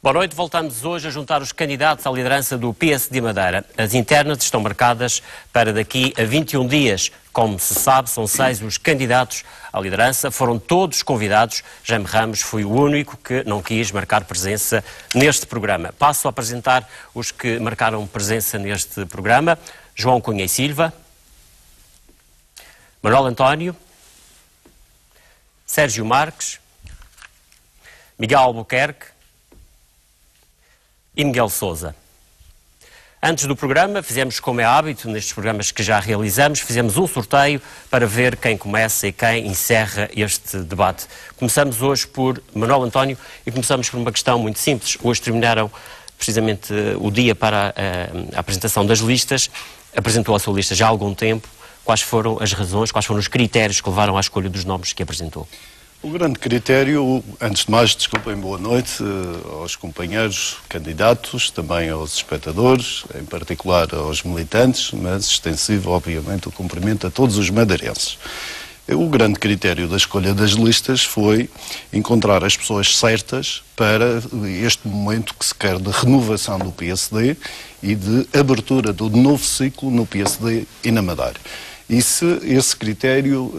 Boa noite, voltamos hoje a juntar os candidatos à liderança do PSD Madeira. As internas estão marcadas para daqui a 21 dias. Como se sabe, são 6 os candidatos à liderança, foram todos convidados. Jaime Ramos foi o único que não quis marcar presença neste programa. Passo a apresentar os que marcaram presença neste programa. João Cunha e Silva, Manuel António, Sérgio Marques, Miguel Albuquerque e Miguel Sousa. Antes do programa, fizemos, como é hábito, nestes programas que já realizamos, fizemos um sorteio para ver quem começa e quem encerra este debate. Começamos hoje por Manuel António e começamos por uma questão muito simples. Hoje terminaram precisamente o dia para a apresentação das listas. Apresentou a sua lista já há algum tempo. Quais foram as razões, quais foram os critérios que levaram à escolha dos nomes que apresentou? O grande critério, antes de mais, desculpem, boa noite aos companheiros candidatos, também aos espectadores, em particular aos militantes, mas extensivo, obviamente, o cumprimento a todos os madeirenses. O grande critério da escolha das listas foi encontrar as pessoas certas para este momento que se quer de renovação do PSD e de abertura do novo ciclo no PSD e na Madeira. E se esse critério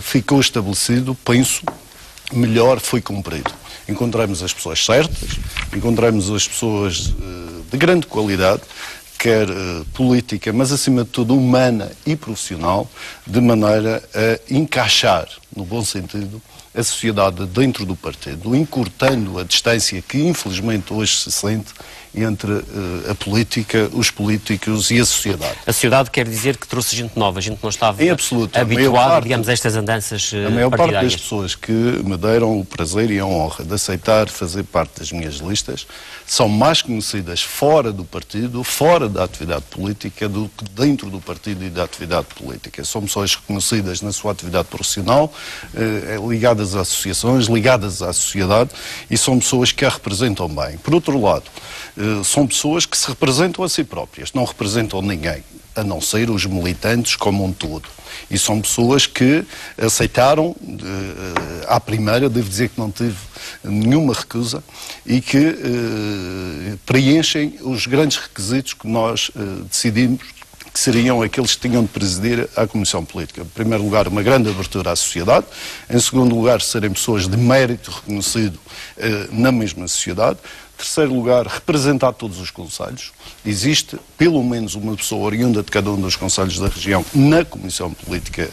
ficou estabelecido, penso, melhor foi cumprido. Encontramos as pessoas certas, encontramos as pessoas de grande qualidade, quer política, mas acima de tudo humana e profissional, de maneira a encaixar, no bom sentido, a sociedade dentro do partido, encurtando a distância que infelizmente hoje se sente entre a política, os políticos e a sociedade. A sociedade quer dizer que trouxe gente nova, gente que não estava absoluto, habituada, digamos, a estas andanças partidárias. A maior parte das pessoas que me deram o prazer e a honra de aceitar fazer parte das minhas listas são mais conhecidas fora do partido, fora da atividade política, do que dentro do partido e da atividade política. São pessoas reconhecidas na sua atividade profissional, ligadas a associações, ligadas à sociedade, e são pessoas que a representam bem. Por outro lado, são pessoas que se representam a si próprias, não representam ninguém, a não ser os militantes como um todo. E são pessoas que aceitaram, à primeira, devo dizer que não tive nenhuma recusa, e que preenchem os grandes requisitos que nós decidimos que seriam aqueles que tinham de presidir à Comissão Política. Em primeiro lugar, uma grande abertura à sociedade. Em segundo lugar, serem pessoas de mérito reconhecido na mesma sociedade. Em terceiro lugar, representar todos os concelhos. Existe pelo menos uma pessoa oriunda de cada um dos concelhos da região na Comissão Política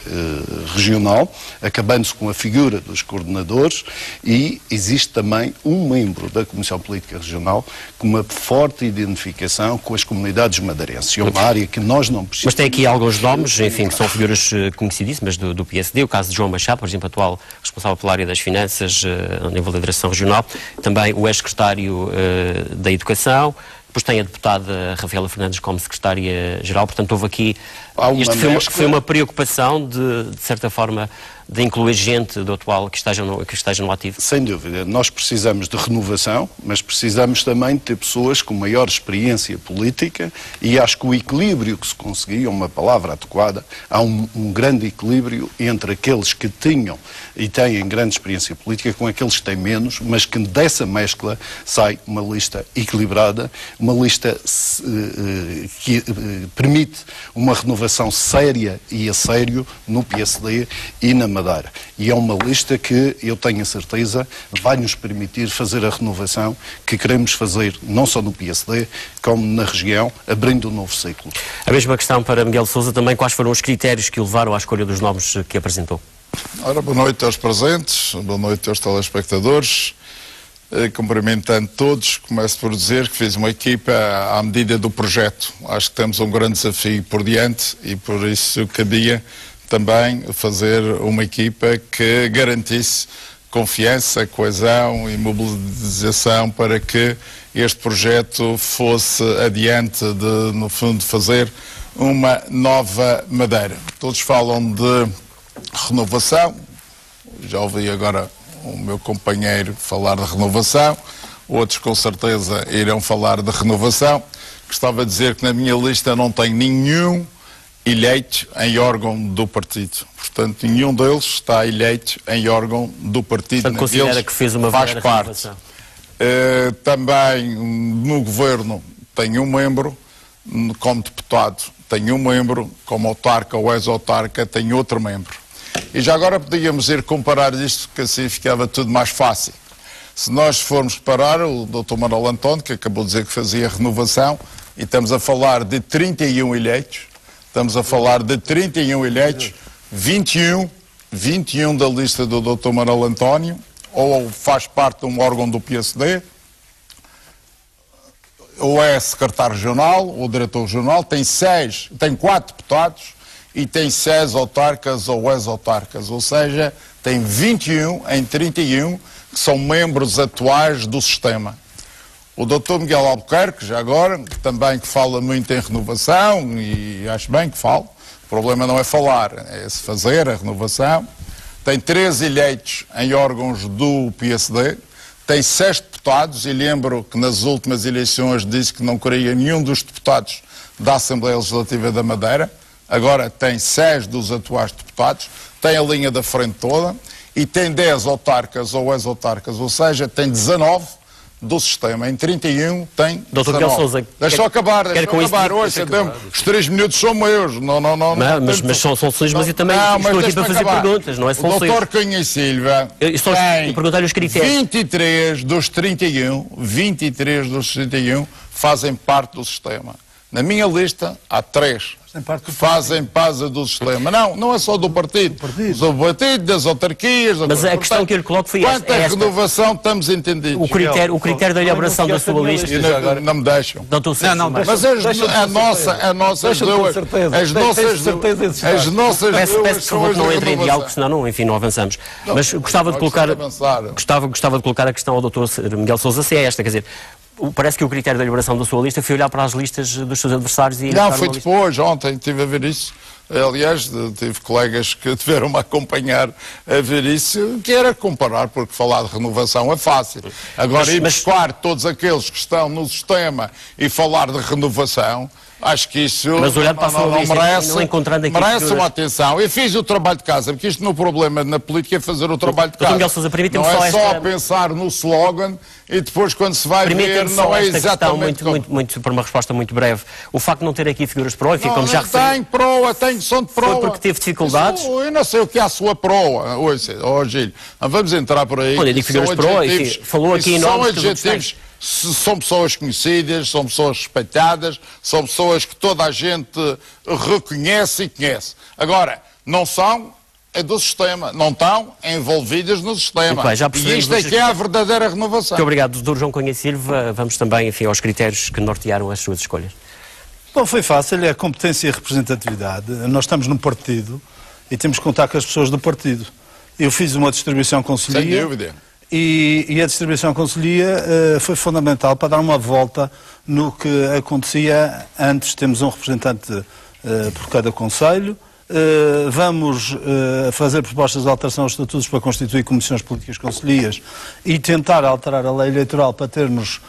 Regional, acabando-se com a figura dos coordenadores, e existe também um membro da Comissão Política Regional com uma forte identificação com as comunidades madeirenses. É uma área que nós não precisamos. Mas tem aqui alguns nomes, enfim, que são figuras conhecidíssimas do PSD, o caso de João Machado, por exemplo, atual responsável pela área das finanças a nível da direção regional, também o ex-secretário da Educação, depois tem a deputada Rafaela Fernandes como secretária-geral, portanto houve aqui, foi uma preocupação de certa forma, de incluir gente do atual que esteja no ativo? Sem dúvida. Nós precisamos de renovação, mas precisamos também de ter pessoas com maior experiência política, e acho que o equilíbrio que se conseguiu, uma palavra adequada, há um grande equilíbrio entre aqueles que tinham e têm grande experiência política com aqueles que têm menos, mas que dessa mescla sai uma lista equilibrada, uma lista que permite uma renovação séria e a sério no PSD e na Madeira. E é uma lista que, eu tenho a certeza, vai nos permitir fazer a renovação que queremos fazer, não só no PSD, como na região, abrindo um novo ciclo. A mesma questão para Miguel Sousa, também quais foram os critérios que o levaram à escolha dos nomes que apresentou? Ora, boa noite aos presentes, boa noite aos telespectadores. Cumprimentando todos, começo por dizer que fiz uma equipa à medida do projeto. Acho que temos um grande desafio por diante e por isso cabia também fazer uma equipa que garantisse confiança, coesão e mobilização para que este projeto fosse adiante de, no fundo, fazer uma nova Madeira. Todos falam de renovação, já ouvi agora o meu companheiro falar de renovação, outros com certeza irão falar de renovação. Gostava de dizer que na minha lista não tem nenhum eleito em órgão do partido. Portanto, nenhum deles está eleito em órgão do partido. Portanto, considera que fez uma verdadeira renovação? Também no governo tem um membro, como deputado tem um membro, como autarca ou ex-autarca tem outro membro. E já agora podíamos ir comparar isto, que assim ficava tudo mais fácil. Se nós formos parar, o Dr. Manuel António, que acabou de dizer que fazia renovação, e estamos a falar de 31 eleitos, 21 da lista do Dr. Manuel António, ou faz parte de um órgão do PSD, ou é secretário regional, ou diretor regional, tem 4 deputados e tem 6 autarcas ou ex-autarcas, ou seja, tem 21 em 31 que são membros atuais do sistema. O Dr. Miguel Albuquerque, já agora, também que fala muito em renovação, e acho bem que fala, o problema não é falar, é se fazer a renovação, tem 13 eleitos em órgãos do PSD, tem 6 deputados, e lembro que nas últimas eleições disse que não queria nenhum dos deputados da Assembleia Legislativa da Madeira, agora tem 6 dos atuais deputados, tem a linha da frente toda, e tem 10 autarcas ou ex-autarcas, ou seja, tem 19 do sistema. Em 31 tem 19. Dr. Miguel Sousa, deixa eu acabar. Hoje, os 3 minutos são meus. Mas são soluções, mas eu também estou aqui para fazer perguntas, não é soluções. O Dr. Cunha Silva estou a perguntar-lhe os critérios. 23 dos 31 fazem parte do sistema. Na minha lista há 3 que fazem parte do sistema. Não é só do partido. Do partido, das autarquias. Mas a questão que eu lhe coloco foi esta. Quanto à renovação, estamos entendidos. O critério da elaboração da sua lista... Não me deixam. Mas as nossas Peço por favor que não entre em diálogo, senão não avançamos. Mas gostava de colocar a questão ao Dr. Miguel Sousa, se é esta, quer dizer... Parece que o critério da elaboração da sua lista foi olhar para as listas dos seus adversários e... Não, foi depois, ontem estive a ver isso. Aliás, tive colegas que tiveram-me a acompanhar a ver isso, que era comparar, porque falar de renovação é fácil. Agora, ir buscar todos aqueles que estão no sistema e falar de renovação... Acho que isso mas olhando para a sua lista, merece uma atenção. Eu fiz o trabalho de casa, porque isto no problema na política é fazer o trabalho de casa. Não é só pensar no slogan e depois quando se vai ver não é exatamente... Muito, para uma resposta muito breve. O facto de não ter aqui figuras de proa, enfim, como já referi... Tem som de proa. Foi porque teve dificuldades? Eu não sei o que é a sua proa. Gílio, vamos entrar por aí. Olha, digo figuras de proa, falou aqui em nomes dos adjetivos. São pessoas conhecidas, são pessoas respeitadas, são pessoas que toda a gente reconhece e conhece. Agora, não são do sistema, não estão envolvidas no sistema. Bem, e isto é que é a verdadeira renovação. Muito obrigado, Dr. João Cunha Silva. Vamos também, enfim, aos critérios que nortearam as suas escolhas. Bom, foi fácil, é a competência e a representatividade. Nós estamos num partido e temos que contar com as pessoas do partido. Eu fiz uma distribuição conselhia. Sem dúvida. E a distribuição conselhia foi fundamental para dar uma volta no que acontecia antes. Temos um representante por cada conselho. Vamos fazer propostas de alteração aos estatutos para constituir comissões políticas conselhias e tentar alterar a lei eleitoral para termos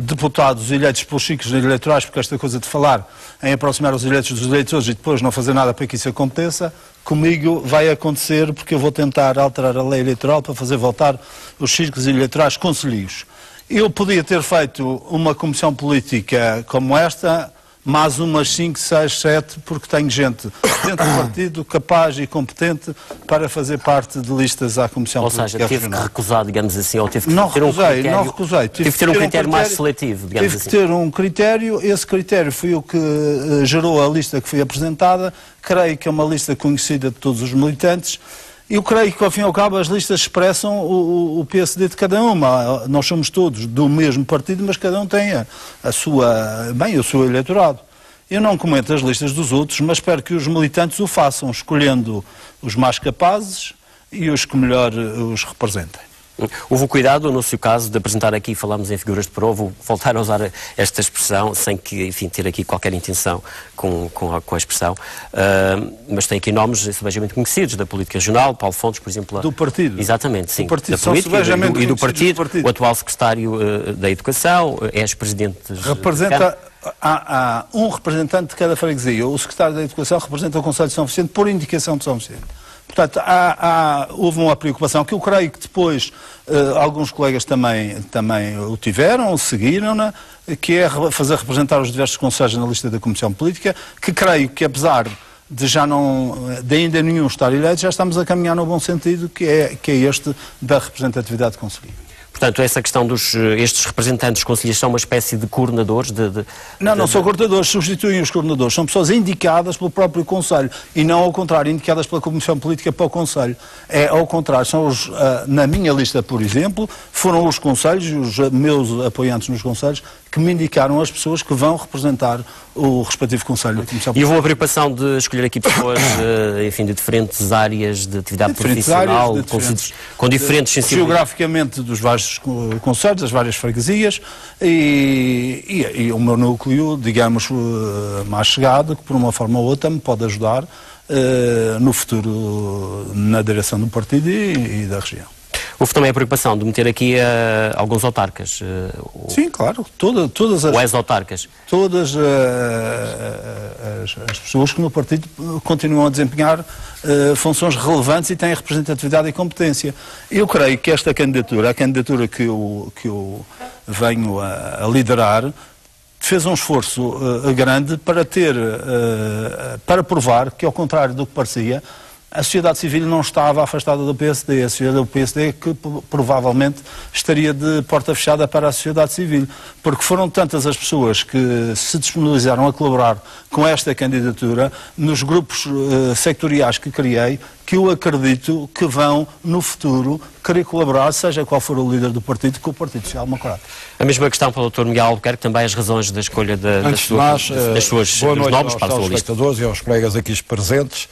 deputados eleitos pelos ciclos eleitorais, porque esta coisa de falar em aproximar os eleitos dos eleitores e depois não fazer nada para que isso aconteça, comigo vai acontecer, porque eu vou tentar alterar a lei eleitoral para fazer voltar os círculos eleitorais conselhos. Eu podia ter feito uma comissão política como esta, mais umas 5, 6, 7, porque tenho gente dentro do partido capaz e competente para fazer parte de listas à Comissão Política Regional. Ou seja, teve que recusar, digamos assim, ou teve que não ter recusei, não recusei. Tive que ter um critério mais seletivo, digamos assim. Tive que ter um critério, esse critério foi o que gerou a lista que foi apresentada. Creio que é uma lista conhecida de todos os militantes. Eu creio que, ao fim e ao cabo, as listas expressam o PSD de cada uma. Nós somos todos do mesmo partido, mas cada um tem o seu eleitorado. Eu não comento as listas dos outros, mas espero que os militantes o façam, escolhendo os mais capazes e os que melhor os representem. Houve o cuidado, no seu caso, de apresentar aqui, falámos em figuras de prova, vou voltar a usar esta expressão, sem que, enfim, ter aqui qualquer intenção com a expressão, mas tem aqui nomes sebejamente conhecidos da política regional, Paulo Fontes, por exemplo. Do partido. Exatamente, sim. Do partido, da política e do partido, o atual secretário da Educação, ex-presidente... Representa... Há um representante de cada freguesia. O secretário da Educação representa o Conselho de São Vicente por indicação de São Vicente. Portanto, houve uma preocupação que eu creio que depois alguns colegas também o tiveram, seguiram-na, que é fazer representar os diversos conselhos na lista da Comissão Política, que creio que apesar de ainda nenhum estar eleito, já estamos a caminhar no bom sentido, que é este da representatividade conselhia. Portanto, essa questão estes representantes conselheiros são uma espécie de coordenadores? Não são coordenadores, substituem os coordenadores. São pessoas indicadas pelo próprio Conselho e não ao contrário, indicadas pela Comissão Política para o Conselho. É ao contrário, são na minha lista, por exemplo, foram os conselhos, os meus apoiantes nos conselhos, que me indicaram as pessoas que vão representar o respectivo Conselho da Comissão Política. E houve a preocupação de escolher aqui pessoas, enfim, de diferentes áreas de atividade profissional, com diferentes sensibilidades. Geograficamente dos vários conselhos, das várias freguesias e o meu núcleo, digamos, mais chegado, que por uma forma ou outra me pode ajudar no futuro na direção do partido e da região. Houve também a preocupação de meter aqui alguns autarcas. Sim, claro. Todas as... Ou ex-autarcas. Todas as pessoas que no partido continuam a desempenhar funções relevantes e têm representatividade e competência. Eu creio que esta candidatura, a candidatura que eu venho a liderar, fez um esforço grande para provar que, ao contrário do que parecia, a sociedade civil não estava afastada do PSD, a sociedade do PSD que provavelmente estaria de porta fechada para a sociedade civil, porque foram tantas as pessoas que se disponibilizaram a colaborar com esta candidatura nos grupos sectoriais que criei, que eu acredito que vão, no futuro, querer colaborar, seja qual for o líder do partido, com o Partido Social Democrata. A mesma questão para o Dr. Miguel Albuquerque, também as razões da escolha dos nomes para a sua lista. Aos espectadores e aos colegas aqui presentes.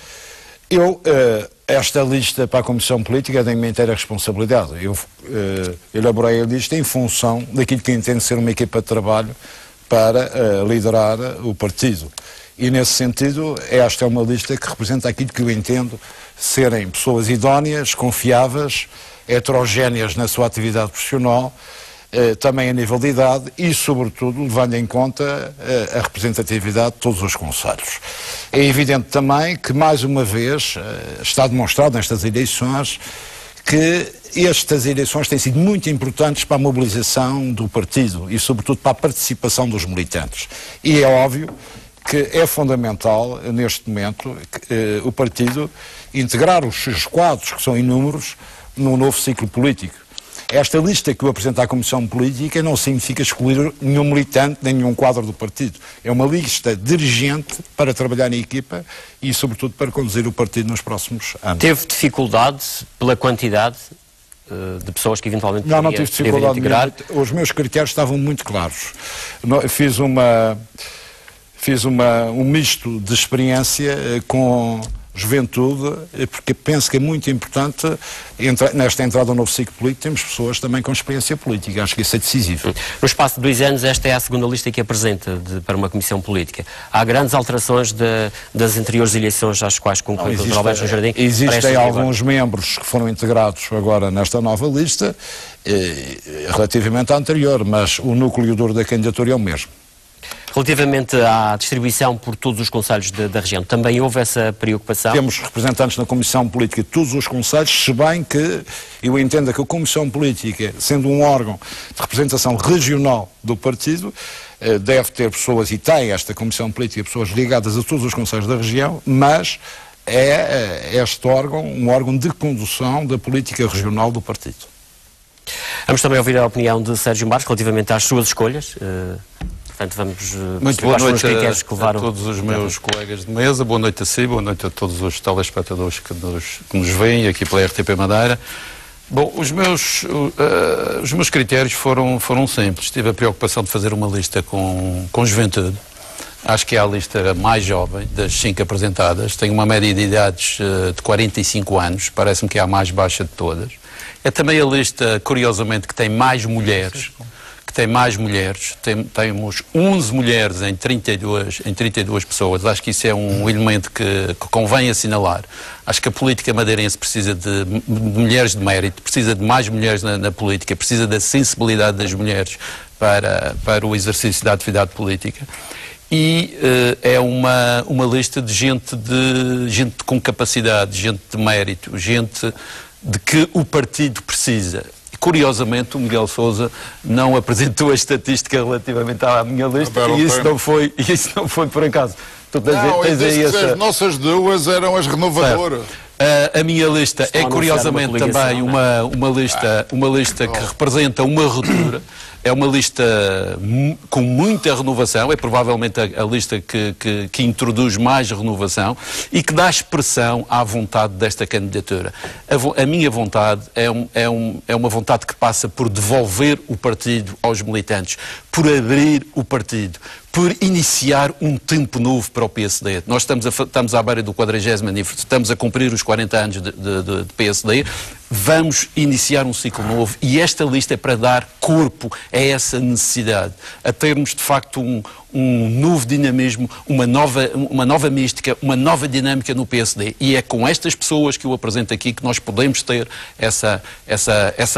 Esta lista para a Comissão Política é da minha inteira responsabilidade. Eu elaborei a lista em função daquilo que entendo ser uma equipa de trabalho para liderar o partido. E, nesse sentido, esta é uma lista que representa aquilo que eu entendo serem pessoas idóneas, confiáveis, heterogéneas na sua atividade profissional, também a nível de idade e, sobretudo, levando em conta a representatividade de todos os conselhos. É evidente também que, mais uma vez, está demonstrado nestas eleições que estas eleições têm sido muito importantes para a mobilização do partido e, sobretudo, para a participação dos militantes. E é óbvio que é fundamental, neste momento, o partido integrar os seus quadros, que são inúmeros, num novo ciclo político. Esta lista que eu apresento à Comissão Política não significa excluir nenhum militante, nem nenhum quadro do partido. É uma lista dirigente para trabalhar em equipa e, sobretudo, para conduzir o partido nos próximos anos. Teve dificuldade pela quantidade de pessoas que eventualmente não tive dificuldade integrar? Os meus critérios estavam muito claros. Fiz um misto de experiência com juventude, porque penso que é muito importante, nesta entrada no novo ciclo político, temos pessoas também com experiência política. Acho que isso é decisivo. No espaço de 2 anos, esta é a segunda lista que apresenta para uma comissão política. Há grandes alterações das anteriores eleições às quais concorreu o Dr. Alberto Jardim? Existem alguns membros que foram integrados agora nesta nova lista, relativamente à anterior, mas o núcleo duro da candidatura é o mesmo. Relativamente à distribuição por todos os conselhos da região, também houve essa preocupação? Temos representantes na Comissão Política de todos os conselhos, se bem que eu entendo que a Comissão Política, sendo um órgão de representação regional do partido, deve ter pessoas, e tem esta Comissão Política, pessoas ligadas a todos os conselhos da região, mas é este órgão um órgão de condução da política regional do partido. Vamos também ouvir a opinião de Sérgio Marques relativamente às suas escolhas. Portanto, vamos muito boa noite a todos os meus colegas de mesa, boa noite a si, boa noite a todos os telespectadores que nos veem aqui pela RTP Madeira. Bom, os meus critérios foram simples. Tive a preocupação de fazer uma lista com juventude. Acho que é a lista mais jovem das 5 apresentadas. Tem uma média de idades de 45 anos, parece-me que é a mais baixa de todas. É também a lista, curiosamente, que tem mais mulheres. Temos 11 mulheres em 32 pessoas. Acho que isso é um elemento que convém assinalar. Acho que a política madeirense precisa de mulheres de mérito, precisa de mais mulheres na política, precisa da sensibilidade das mulheres para o exercício da atividade política. e é uma lista de gente com capacidade, gente de mérito, gente de que o partido precisa. Curiosamente, o Miguel Sousa não apresentou a estatística relativamente à minha lista e isso não foi por acaso. Tu tens aí as nossas duas eram as renovadoras. A minha lista é curiosamente também uma lista que representa uma ruptura. É uma lista com muita renovação, é provavelmente a lista que introduz mais renovação e que dá expressão à vontade desta candidatura. A minha vontade é uma vontade que passa por devolver o partido aos militantes, por abrir o partido, por iniciar um tempo novo para o PSD. Nós estamos à beira do 40º aniversário, estamos a cumprir os 40 anos de PSD, vamos iniciar um ciclo novo e esta lista é para dar corpo a essa necessidade, a termos de facto um novo dinamismo, uma nova mística, uma nova dinâmica no PSD. E é com estas pessoas que eu apresento aqui que nós podemos ter essa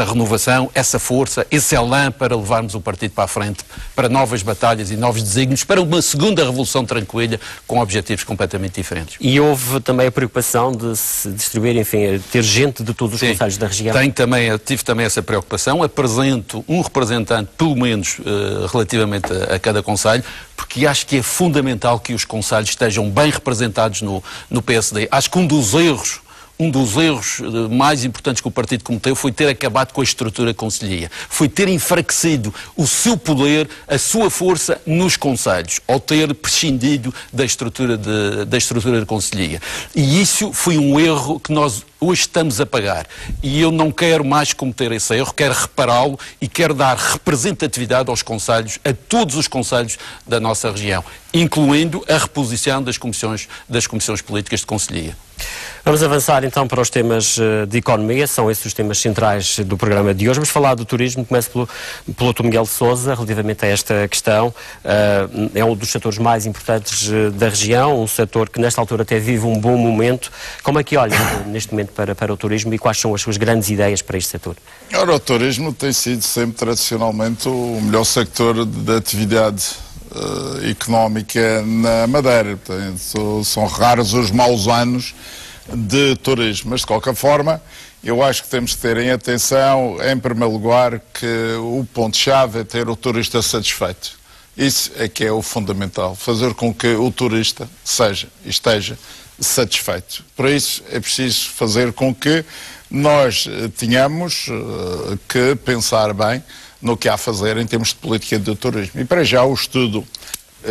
renovação, essa força, esse elan para levarmos o partido para a frente, para novas batalhas e novos desígnios, para uma segunda revolução tranquila com objetivos completamente diferentes. E houve também a preocupação de se distribuir, enfim, ter gente de todos os concelhos da região? Tive também essa preocupação. Apresento um representante, pelo menos relativamente a cada concelho, porque acho que é fundamental que os concelhos estejam bem representados no PSD. Acho que um dos erros mais importantes que o partido cometeu foi ter acabado com a estrutura concelhia. Foi ter enfraquecido o seu poder, a sua força nos concelhos, ao ter prescindido da estrutura de concelhia. E isso foi um erro que nós hoje estamos a pagar. E eu não quero mais cometer esse erro, quero repará-lo e quero dar representatividade aos concelhos, a todos os concelhos da nossa região, incluindo a reposição das comissões políticas de concelhia. Vamos avançar então para os temas de economia, são esses os temas centrais do programa de hoje. Vamos falar do turismo, começo pelo Dr. Miguel Sousa, relativamente a esta questão. É um dos setores mais importantes da região, um setor que nesta altura até vive um bom momento. Como é que olha neste momento para o turismo e quais são as suas grandes ideias para este setor? Ora, o turismo tem sido sempre tradicionalmente o melhor sector de atividade económica na Madeira. Portanto, são raros os maus anos de turismo, mas de qualquer forma eu acho que temos que ter em atenção, em primeiro lugar, que o ponto-chave é ter o turista satisfeito. Isso é que é o fundamental, fazer com que o turista esteja satisfeito. Por isso é preciso fazer com que nós tenhamos que pensar bem no que há a fazer em termos de política de turismo. E para já o estudo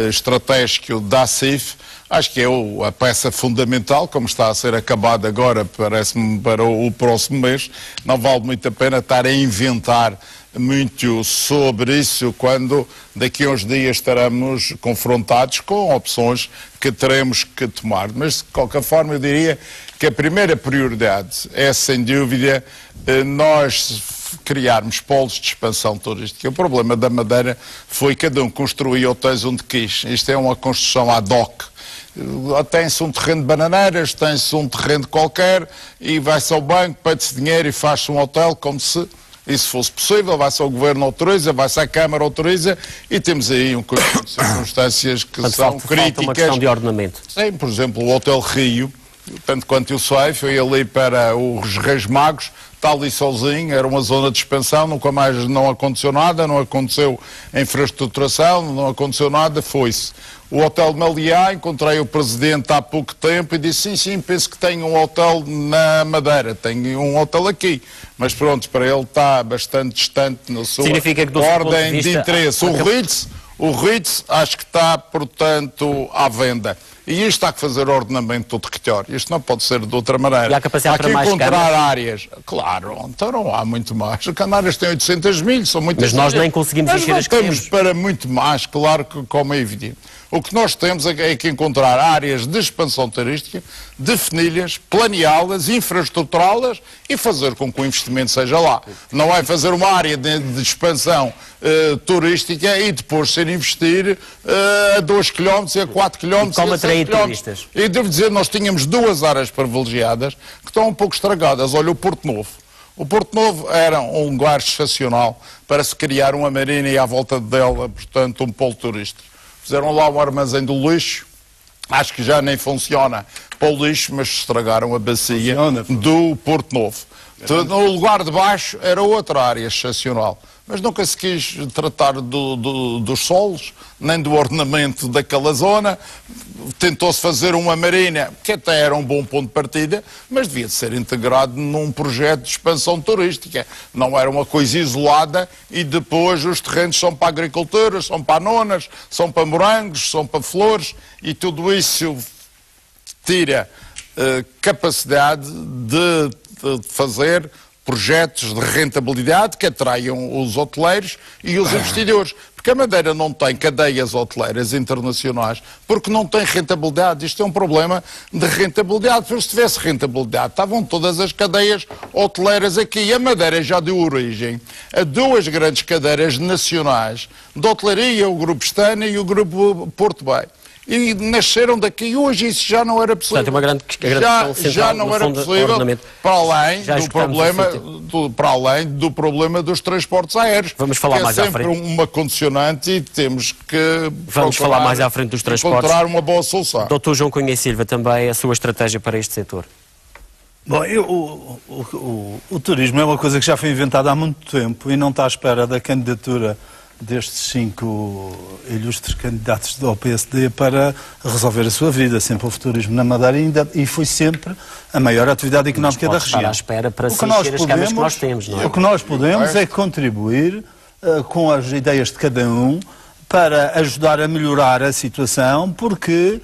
estratégico da CIF, acho que é a peça fundamental, como está a ser acabado agora, parece-me, para o próximo mês. Não vale muito a pena estar a inventar muito sobre isso quando daqui a uns dias estaremos confrontados com opções que teremos que tomar. Mas, de qualquer forma, eu diria que a primeira prioridade é, sem dúvida, nós criarmos polos de expansão turística. O problema da Madeira foi cada um construir hotéis onde quis. Isto é uma construção ad hoc. Tem-se um terreno de bananeiras, tem-se um terreno qualquer e vai-se ao banco, pede-se dinheiro e faz-se um hotel como se isso fosse possível, vai-se ao Governo autoriza, vai-se à Câmara autoriza e temos aí um conjunto de circunstâncias que são críticas. Falta uma questão de ordenamento. Sim, por exemplo, o Hotel Rio, tanto quanto eu sei, foi ali para os Reis Magos, está ali sozinho, era uma zona de expansão, nunca mais não aconteceu nada, não aconteceu a infraestruturação, não aconteceu nada, foi-se. O Hotel Meliá, encontrei o Presidente há pouco tempo e disse, sim, penso que tenho um hotel na Madeira, tenho um hotel aqui, mas pronto, para ele está bastante distante na sua ordem de interesse. O Ritz acho que está, portanto, à venda. E isto há que fazer ordenamento do território. Isto não pode ser de outra maneira. E há capacidade para mais encontrar áreas. Claro, então não há muito mais. As Canárias têm 800 mil, são muitas. Mas nós nem conseguimos encher as que temos. Para muito mais, claro que como é evidente. O que nós temos é que encontrar áreas de expansão turística, defini-las, planeá-las, infraestruturá-las e fazer com que o investimento seja lá. Não é fazer uma área de expansão turística e depois ser investir a 2 km e a 4 km e como atrair turistas. E devo dizer, nós tínhamos 2 áreas privilegiadas que estão um pouco estragadas. Olha, o Porto Novo. O Porto Novo era um lugar excepcional para se criar uma marina e à volta dela, portanto, um polo turístico. fizeram lá um armazém do lixo, acho que já nem funciona para o lixo, mas estragaram a bacia do Porto Novo. No lugar de baixo era outra área excepcional, mas nunca se quis tratar dos solos, nem do ordenamento daquela zona. Tentou-se fazer uma marina, que até era um bom ponto de partida, mas devia de ser integrado num projeto de expansão turística. Não era uma coisa isolada e depois os terrenos são para a agricultura, são para nonas, são para morangos, são para flores, e tudo isso tira capacidade de fazer projetos de rentabilidade que atraiam os hoteleiros e os investidores. Porque a Madeira não tem cadeias hoteleiras internacionais porque não tem rentabilidade. Isto é um problema de rentabilidade. Porque se tivesse rentabilidade, estavam todas as cadeias hoteleiras aqui. E a Madeira já deu origem a duas grandes cadeiras nacionais de hotelaria, o Grupo Estânia e o Grupo Porto Bay. E nasceram daqui, e hoje isso já não era possível. Portanto, é uma grande questão central, já não era possível, para além do problema dos transportes aéreos. Vamos falar mais à frente. É sempre uma condicionante e temos que falar mais à frente dos transportes. Encontrar uma boa solução. Dr. João Cunha e Silva, também a sua estratégia para este setor? Bom, o turismo é uma coisa que já foi inventada há muito tempo e não está à espera da candidatura destes 5 ilustres candidatos do PSD para resolver a sua vida. Sempre houve turismo na Madeira e foi sempre a maior atividade económica da região. À espera para se encher as camas que nós temos, não é? O que nós podemos é contribuir com as ideias de cada um para ajudar a melhorar a situação, porque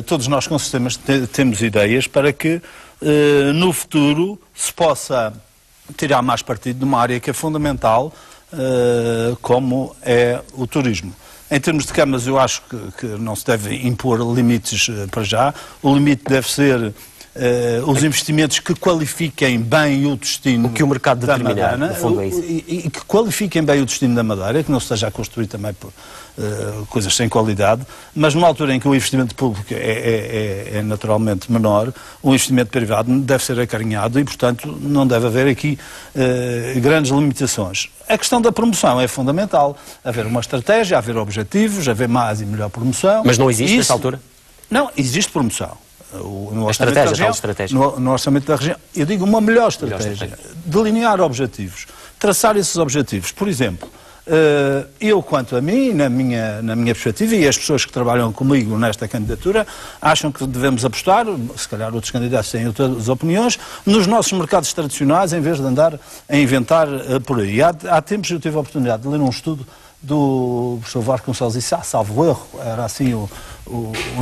todos nós com sistemas temos ideias para que no futuro se possa tirar mais partido de uma área que é fundamental, como é o turismo. Em termos de camas, eu acho que não se deve impor limites para já. O limite deve ser os investimentos que qualifiquem bem o destino. O que o mercado determinar, no fundo é isso. E que qualifiquem bem o destino da Madeira, que não se esteja a construir também por coisas sem qualidade, mas numa altura em que o investimento público é naturalmente menor, o investimento privado deve ser acarinhado e, portanto, não deve haver aqui grandes limitações. A questão da promoção é fundamental. Haver uma estratégia, haver objetivos, haver mais e melhor promoção. Mas não existe nesta altura? Não, existe promoção. No orçamento da região, eu digo uma melhor estratégia. Delinear objetivos, traçar esses objetivos. Por exemplo, eu, quanto a mim, na minha perspectiva, e as pessoas que trabalham comigo nesta candidatura, acham que devemos apostar, se calhar outros candidatos têm outras opiniões, nos nossos mercados tradicionais, em vez de andar a inventar por aí. Há tempos eu tive a oportunidade de ler um estudo do professor Vasconcelos Issa, salvo erro, era assim o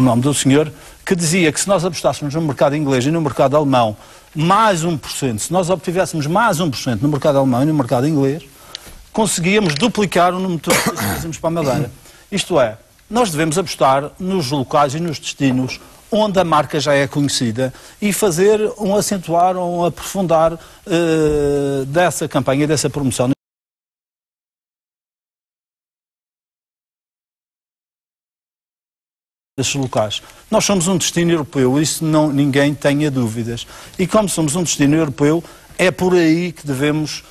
nome do senhor, que dizia que se nós apostássemos no mercado inglês e no mercado alemão mais 1%, se nós obtivéssemos mais 1% no mercado alemão e no mercado inglês, conseguíamos duplicar o número de turistas que fazemos para a Madeira. Isto é, nós devemos apostar nos locais e nos destinos onde a marca já é conhecida e fazer um acentuar, um aprofundar dessa campanha, dessa promoção. Desses locais. Nós somos um destino europeu, isso ninguém tenha dúvidas. E como somos um destino europeu, é por aí que devemos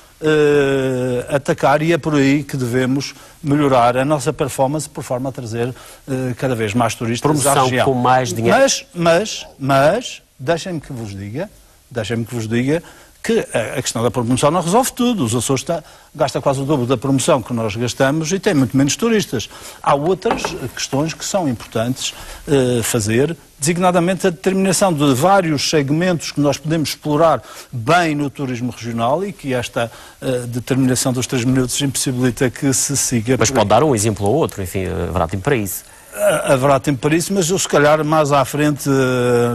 atacar e é por aí que devemos melhorar a nossa performance por forma a trazer cada vez mais turistas à região. Com mais dinheiro. Mas deixem-me que vos diga que a questão da promoção não resolve tudo. Os Açores gasta quase o dobro da promoção que nós gastamos e tem muito menos turistas. Há outras questões que são importantes fazer, designadamente a determinação de vários segmentos que nós podemos explorar bem no turismo regional e que esta determinação dos 3 minutos impossibilita que se siga. Mas pode dar um exemplo ou outro, enfim, haverá tempo para isso. Haverá tempo para isso, mas eu se calhar mais à frente,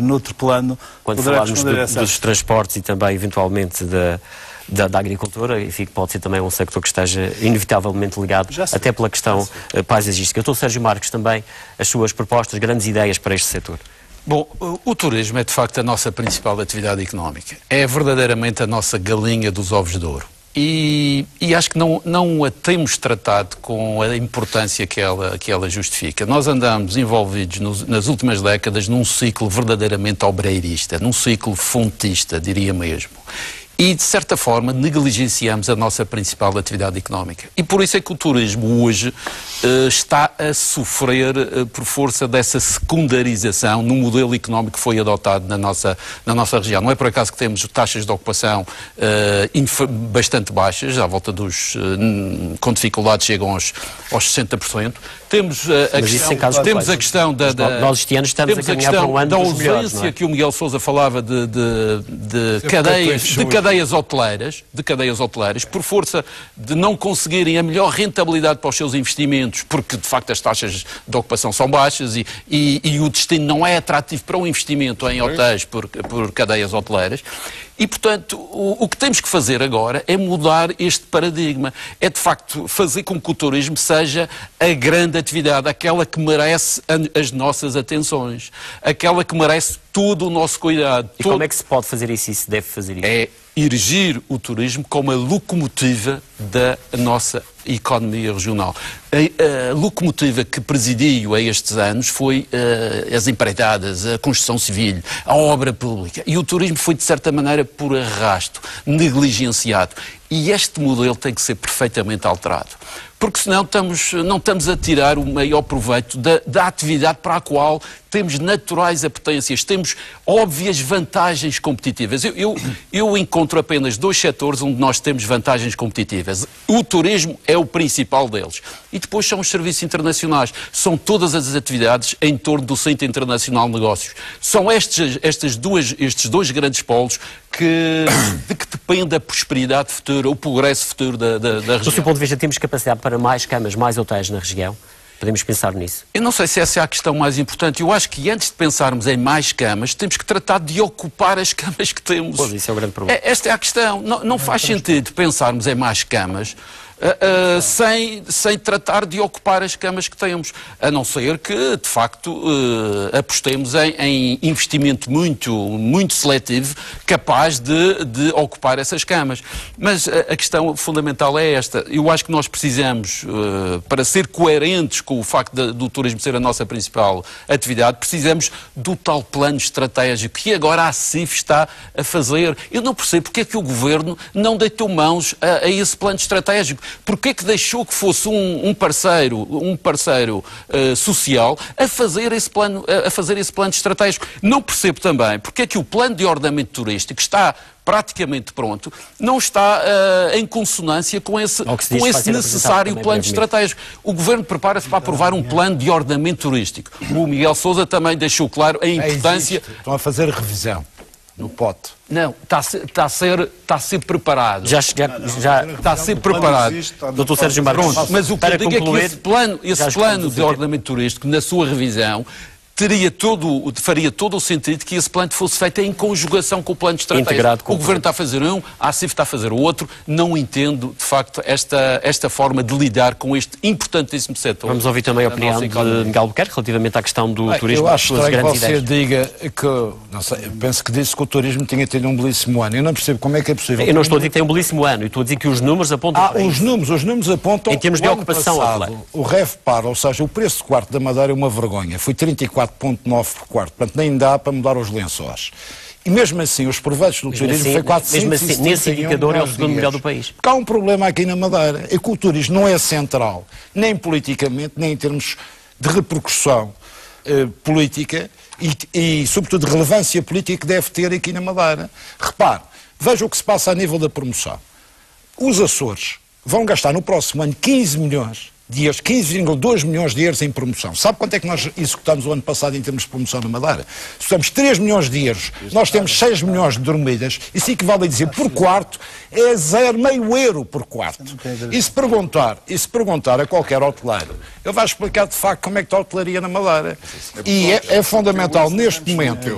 noutro plano, quando falarmos dos transportes e também eventualmente da agricultura, enfim, que pode ser também um sector que esteja inevitavelmente ligado, até pela questão paisagística. Doutor Sérgio Marques, também as suas propostas, grandes ideias para este setor. Bom, o turismo é de facto a nossa principal atividade económica. É verdadeiramente a nossa galinha dos ovos de ouro. E acho que não a temos tratado com a importância que ela justifica. Nós andamos envolvidos nas últimas décadas num ciclo verdadeiramente obreirista, num ciclo fontista, diria mesmo. e, de certa forma, negligenciamos a nossa principal atividade económica. E por isso é que o turismo hoje está a sofrer por força dessa secundarização no modelo económico que foi adotado na nossa região. Não é por acaso que temos taxas de ocupação bastante baixas, à volta dos, com dificuldades chegam aos 60%. Temos a questão da nós este ano estamos a caminhar para um ano da dos melhores, ausência não é? que o Miguel Sousa falava de cadeias hoteleiras, por força de não conseguirem a melhor rentabilidade para os seus investimentos, porque de facto as taxas de ocupação são baixas e o destino não é atrativo para um investimento em hotéis por cadeias hoteleiras. E, portanto, o que temos que fazer agora é mudar este paradigma. É, de facto, fazer com que o turismo seja a grande atividade, aquela que merece as nossas atenções, aquela que merece todo o nosso cuidado. E como é que se pode fazer isso e se deve fazer isso? É erigir o turismo como a locomotiva da nossa economia regional. A locomotiva que presidiu a estes anos foi as empreitadas, a construção civil, a obra pública. E o turismo foi, de certa maneira, por arrasto, negligenciado. E este modelo tem que ser perfeitamente alterado. Porque senão não estamos a tirar o maior proveito da atividade para a qual temos naturais apetências, temos óbvias vantagens competitivas. Eu encontro apenas 2 setores onde nós temos vantagens competitivas. O turismo é o principal deles. E depois são os serviços internacionais. São todas as atividades em torno do Centro Internacional de Negócios. São estes dois grandes polos de que depende a prosperidade futura, o progresso futuro da região. Do seu ponto de vista, temos capacidade para mais camas, mais hotéis na região? Podemos pensar nisso? Eu não sei se essa é a questão mais importante. Eu acho que antes de pensarmos em mais camas, temos que tratar de ocupar as camas que temos. Pois, isso é o grande problema. Esta é a questão. Não faz sentido pensarmos em mais camas sem tratar de ocupar as camas que temos, a não ser que, de facto, apostemos em investimento muito seletivo, capaz de ocupar essas camas. Mas a questão fundamental é esta. Eu acho que nós precisamos, para ser coerentes com o facto do turismo ser a nossa principal atividade, precisamos do tal plano estratégico que agora a CIF está a fazer. Eu não percebo porque é que o Governo não deitou mãos a esse plano estratégico. Porquê que deixou que fosse um parceiro social a fazer esse plano estratégico? Não percebo também porque é que o plano de ordenamento turístico está praticamente pronto, não está em consonância com esse necessário plano estratégico. O Governo prepara-se para aprovar um plano de ordenamento turístico. O Miguel Sousa também deixou claro a importância... Estão a fazer revisão no pote. Não, está a ser preparado. Já está a ser preparado. Doutor Sérgio Marques, pronto, mas o que eu digo é que esse plano de ordenamento turístico, na sua revisão, faria todo o sentido que esse plano fosse feito em conjugação com o plano estratégico. O Governo está a fazer a CIF está a fazer o outro. Não entendo, de facto, esta forma de lidar com este importantíssimo setor. Vamos ouvir também a opinião de Miguel Albuquerque relativamente à questão do turismo. Eu acho estranho que você diga que, não sei, eu penso que disse que o turismo tinha tido um belíssimo ano. Eu não percebo como é que é possível. Eu não estou a dizer que tem um belíssimo ano, eu estou a dizer que os números apontam para isso. Os números apontam... Em termos de ocupação hoteleira. O RevPAR, ou seja, o preço de quarto da Madeira é uma vergonha. Foi 34,9 por quarto, portanto nem dá para mudar os lençóis. E mesmo assim, os proveitos do turismo foi 471 Mesmo assim, nesse indicador é o segundo melhor do país. Porque há um problema aqui na Madeira, é que o turismo não é central, nem politicamente, nem em termos de repercussão política e, sobretudo, de relevância política que deve ter aqui na Madeira. Repare, veja o que se passa a nível da promoção. Os Açores vão gastar no próximo ano 15 milhões de euros, 15,2 milhões de euros em promoção. Sabe quanto é que nós executamos o ano passado em termos de promoção na Madeira? Executamos 3 milhões de euros, nós temos 6 milhões de dormidas, isso equivale a dizer por quarto é 0,5 euro por quarto. E se perguntar a qualquer hoteleiro, ele vai explicar de facto como é que está a hotelaria na Madeira. E é fundamental neste momento,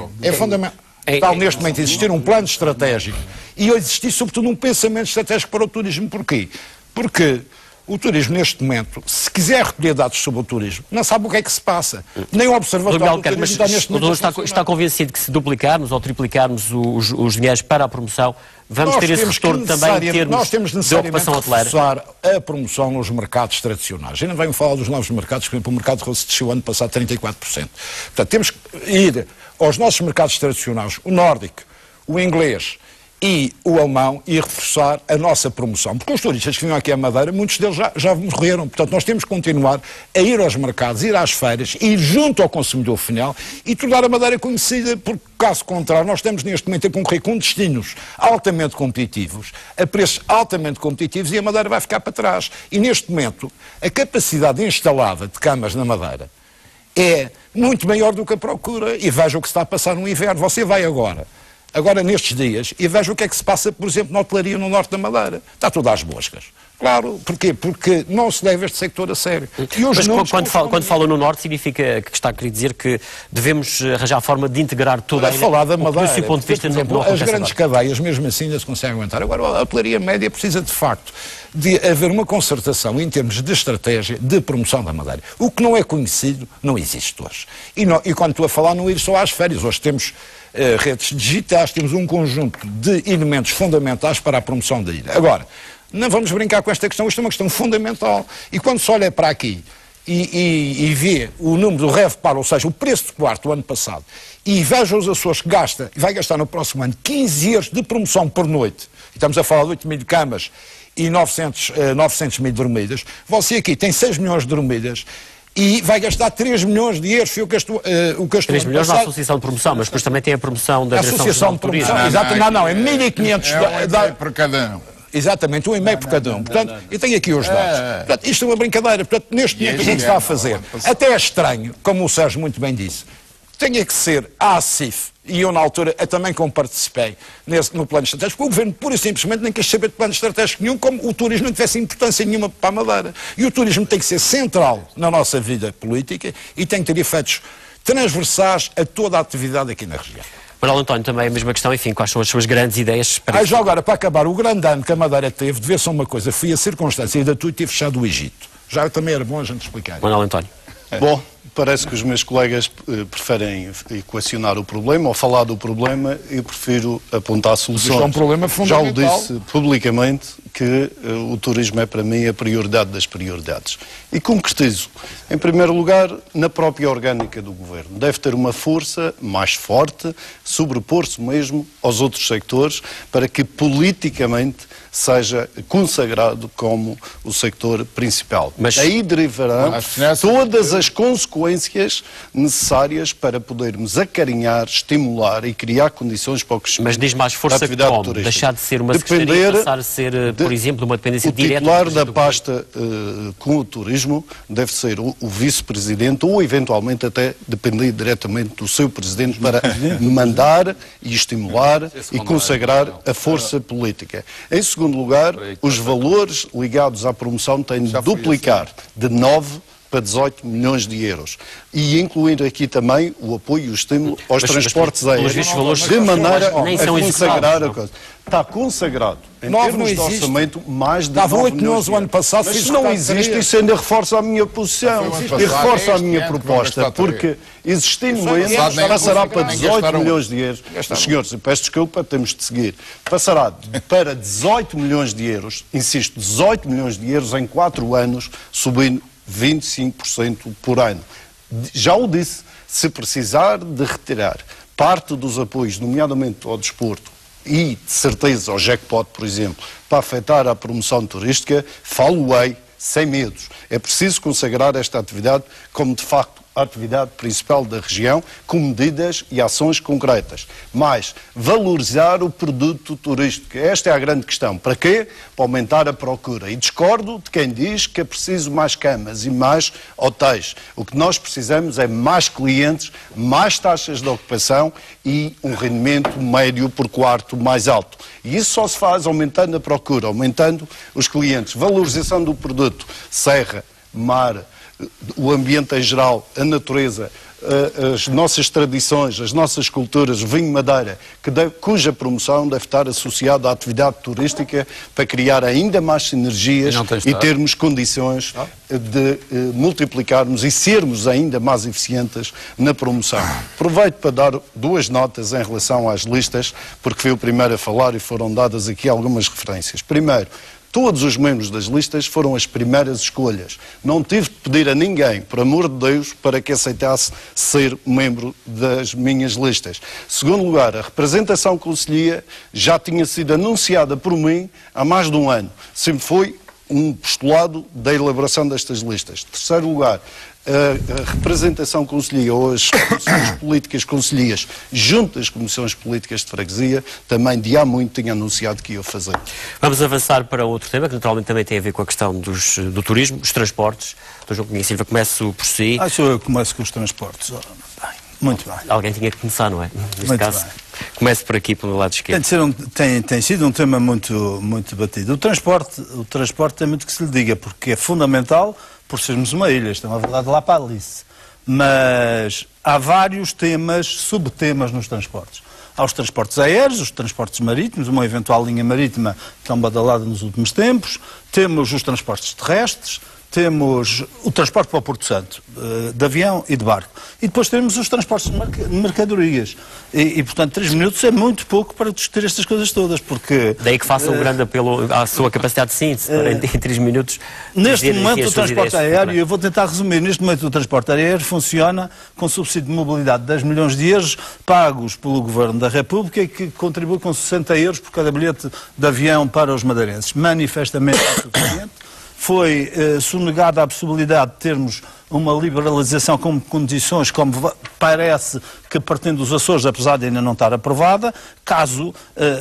existir um plano estratégico e existir sobretudo um pensamento estratégico para o turismo. Porquê? Porque o turismo, neste momento, se quiser recolher dados sobre o turismo, não sabe o que é que se passa. Nem o observatório do turismo está neste momento. Está convencido que se duplicarmos ou triplicarmos os dinheiros para a promoção, vamos ter esse retorno também em termos de ocupação hoteleira? Reforçar a promoção nos mercados tradicionais. Eu não venho falar dos novos mercados, por exemplo, o mercado russo desceu ano passado 34%. Portanto, temos que ir aos nossos mercados tradicionais, o nórdico, o inglês e o alemão e reforçar a nossa promoção. Porque os turistas que vinham aqui à Madeira, muitos deles já morreram. Portanto, nós temos que continuar a ir aos mercados, ir às feiras, ir junto ao consumidor final e tornar a Madeira conhecida, porque, caso contrário, nós estamos neste momento a concorrer com destinos altamente competitivos, a preços altamente competitivos, e a Madeira vai ficar para trás. E, neste momento, a capacidade instalada de camas na Madeira é muito maior do que a procura. E veja o que se está a passar no inverno. Você vai agora nestes dias, e veja o que é que se passa, por exemplo, na hotelaria no norte da Madeira. Está tudo às moscas. Claro, porquê? Porque não se leva este sector a sério. E mas quando fala no norte, significa que está a querer dizer que devemos arranjar a forma de integrar toda a falar da Madeira, do seu ponto de vista, por exemplo, as grandes cadeias, mesmo assim, ainda se conseguem aguentar. Agora, a hotelaria média precisa, de facto, de haver uma concertação em termos de estratégia de promoção da Madeira. O que não é conhecido, não existe hoje. E quando estou a falar, não ir só às férias. Hoje temos redes digitais, temos um conjunto de elementos fundamentais para a promoção da ilha. Agora, não vamos brincar com esta questão, isto é uma questão fundamental. E quando se olha para aqui e vê o número do RevPAR, ou seja, o preço de quarto do ano passado, e veja os Açores que vai gastar no próximo ano 15 euros de promoção por noite, e estamos a falar de 8 mil camas e 900 mil dormidas, você aqui tem 6 milhões de dormidas, e vai gastar 3 milhões de euros, foi o que gastou 3 milhões na Associação de Promoção, mas depois também tem a promoção da Associação de Promoção. Não, é 1.500 por cada um. Exatamente, 1,5 por cada um. Portanto, eu tenho aqui os dados. Portanto, isto é uma brincadeira. Portanto, neste momento, o que se está a fazer? Até é estranho, como o Sérgio muito bem disse, tenha que ser a ACIF, e eu na altura também como participei no plano estratégico, porque o Governo pura e simplesmente nem quis saber de plano estratégico nenhum, como o turismo não tivesse importância nenhuma para a Madeira. E o turismo tem que ser central na nossa vida política e tem que ter efeitos transversais a toda a atividade aqui na região. Manuel António, também a mesma questão, enfim, quais são as suas grandes ideias para já agora, para acabar, o grande ano que a Madeira teve, de ver só uma coisa, foi a circunstância da TUI ter fechado o Egito. Já também era bom a gente explicar. Manuel António. Bom, parece que os meus colegas preferem equacionar o problema ou falar do problema. Eu prefiro apontar soluções. Isto é um problema fundamental. Já o disse publicamente que o turismo é para mim a prioridade das prioridades. E concretizo. Em primeiro lugar, na própria orgânica do Governo. Deve ter uma força mais forte, sobrepor-se mesmo aos outros sectores, para que politicamente seja consagrado como o sector principal. Mas aí derivarão todas as consequências necessárias para podermos acarinhar, estimular e criar condições para o crescimento. Mas diz mais força que como? Deixar de ser uma secretaria e passar a ser, por exemplo, uma dependência direta? O titular da pasta com o turismo deve ser o vice-presidente ou, eventualmente, até depender diretamente do seu presidente para mandar e estimular e consagrar a força política. Em segundo lugar, os valores ligados à promoção têm de duplicar de 9 para 18 milhões de euros. E incluir aqui também o apoio e o estímulo aos transportes aéreos, de maneira a consagrar a coisa. Está consagrado, em termos de orçamento, mais de 9 milhões de euros. Mas se não existe, isso ainda reforça a minha posição e reforça a minha proposta, porque existindo esse, passará para 18 milhões de euros. Senhores, eu peço desculpa, temos de seguir. Passará para 18 milhões de euros, insisto, 18 milhões de euros em 4 anos, subindo 25% por ano. Já o disse, se precisar de retirar parte dos apoios, nomeadamente ao desporto, e, de certeza, ao jackpot, por exemplo, para afetar a promoção turística, falo-ei sem medos. É preciso consagrar esta atividade como, de facto, a atividade principal da região, com medidas e ações concretas. Mas valorizar o produto turístico. Esta é a grande questão. Para quê? Para aumentar a procura. E discordo de quem diz que é preciso mais camas e mais hotéis. O que nós precisamos é mais clientes, mais taxas de ocupação e um rendimento médio por quarto mais alto. E isso só se faz aumentando a procura, aumentando os clientes. Valorização do produto, serra, mar, o ambiente em geral, a natureza, as nossas tradições, as nossas culturas, vinho Madeira, cuja promoção deve estar associada à atividade turística para criar ainda mais sinergias e termos condições de multiplicarmos e sermos ainda mais eficientes na promoção. Aproveito para dar 2 notas em relação às listas, porque fui o primeiro a falar e foram dadas aqui algumas referências. Primeiro, Todos os membros das listas foram as primeiras escolhas. Não tive de pedir a ninguém, por amor de Deus, para que aceitasse ser membro das minhas listas. Segundo lugar, a representação conselhia já tinha sido anunciada por mim há mais de um ano. Sempre foi um postulado da elaboração destas listas. Terceiro lugar, a representação conselhia ou as comissões políticas conselhias junto às comissões políticas de freguesia também de há muito tinha anunciado que ia fazer. Vamos avançar para outro tema que naturalmente também tem a ver com a questão do turismo, os transportes. Dr. João Cunha Silva, começo por si. Acho eu começo com os transportes. Bem, muito bem. Alguém tinha que começar, não é? Neste muito caso, bem. Comece por aqui, pelo lado esquerdo. Tem sido um tema muito batido. O transporte tem muito que se lhe diga, porque é fundamental por sermos uma ilha, isto é uma verdade lá para Alice. Mas há vários temas, subtemas nos transportes. Há os transportes aéreos, os transportes marítimos, uma eventual linha marítima tão badalada nos últimos tempos, temos os transportes terrestres, temos o transporte para o Porto Santo, de avião e de barco. E depois temos os transportes de mercadorias. E, portanto, 3 minutos é muito pouco para discutir estas coisas todas, porque... Daí que faça um grande apelo à sua capacidade de síntese, para em 3 minutos... Neste momento, o transporte aéreo, eu vou tentar resumir, neste momento o transporte aéreo funciona com subsídio de mobilidade de 10 milhões de euros pagos pelo Governo da República e que contribui com 60 euros por cada bilhete de avião para os madeirenses. Manifestamente insuficiente. Foi sonegada a possibilidade de termos uma liberalização com condições, como parece que partindo dos Açores, apesar de ainda não estar aprovada. Caso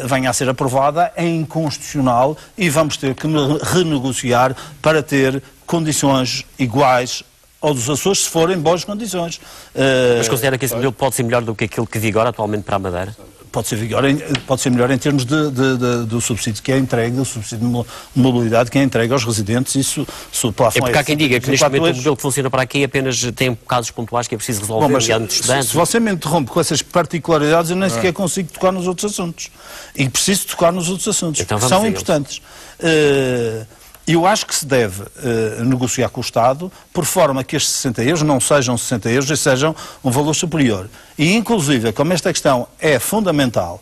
venha a ser aprovada, é inconstitucional e vamos ter que renegociar para ter condições iguais aos dos Açores, se forem boas condições. Mas considera que esse modelo pode ser melhor do que aquilo que vigora atualmente para a Madeira? Pode ser melhor em termos do subsídio que é entregue, do subsídio de mobilidade que é entregue aos residentes. Isso, se o plafond porque há quem diga que neste momento o modelo que funciona para aqui apenas tem casos pontuais que é preciso resolver, nomeadamente estudantes. Se você me interrompe com essas particularidades, eu nem sequer consigo tocar nos outros assuntos. E preciso tocar nos outros assuntos, então, que são importantes. Eu acho que se deve negociar com o Estado por forma que estes 60 euros não sejam 60 euros e sejam um valor superior. E, inclusive, como esta questão é fundamental,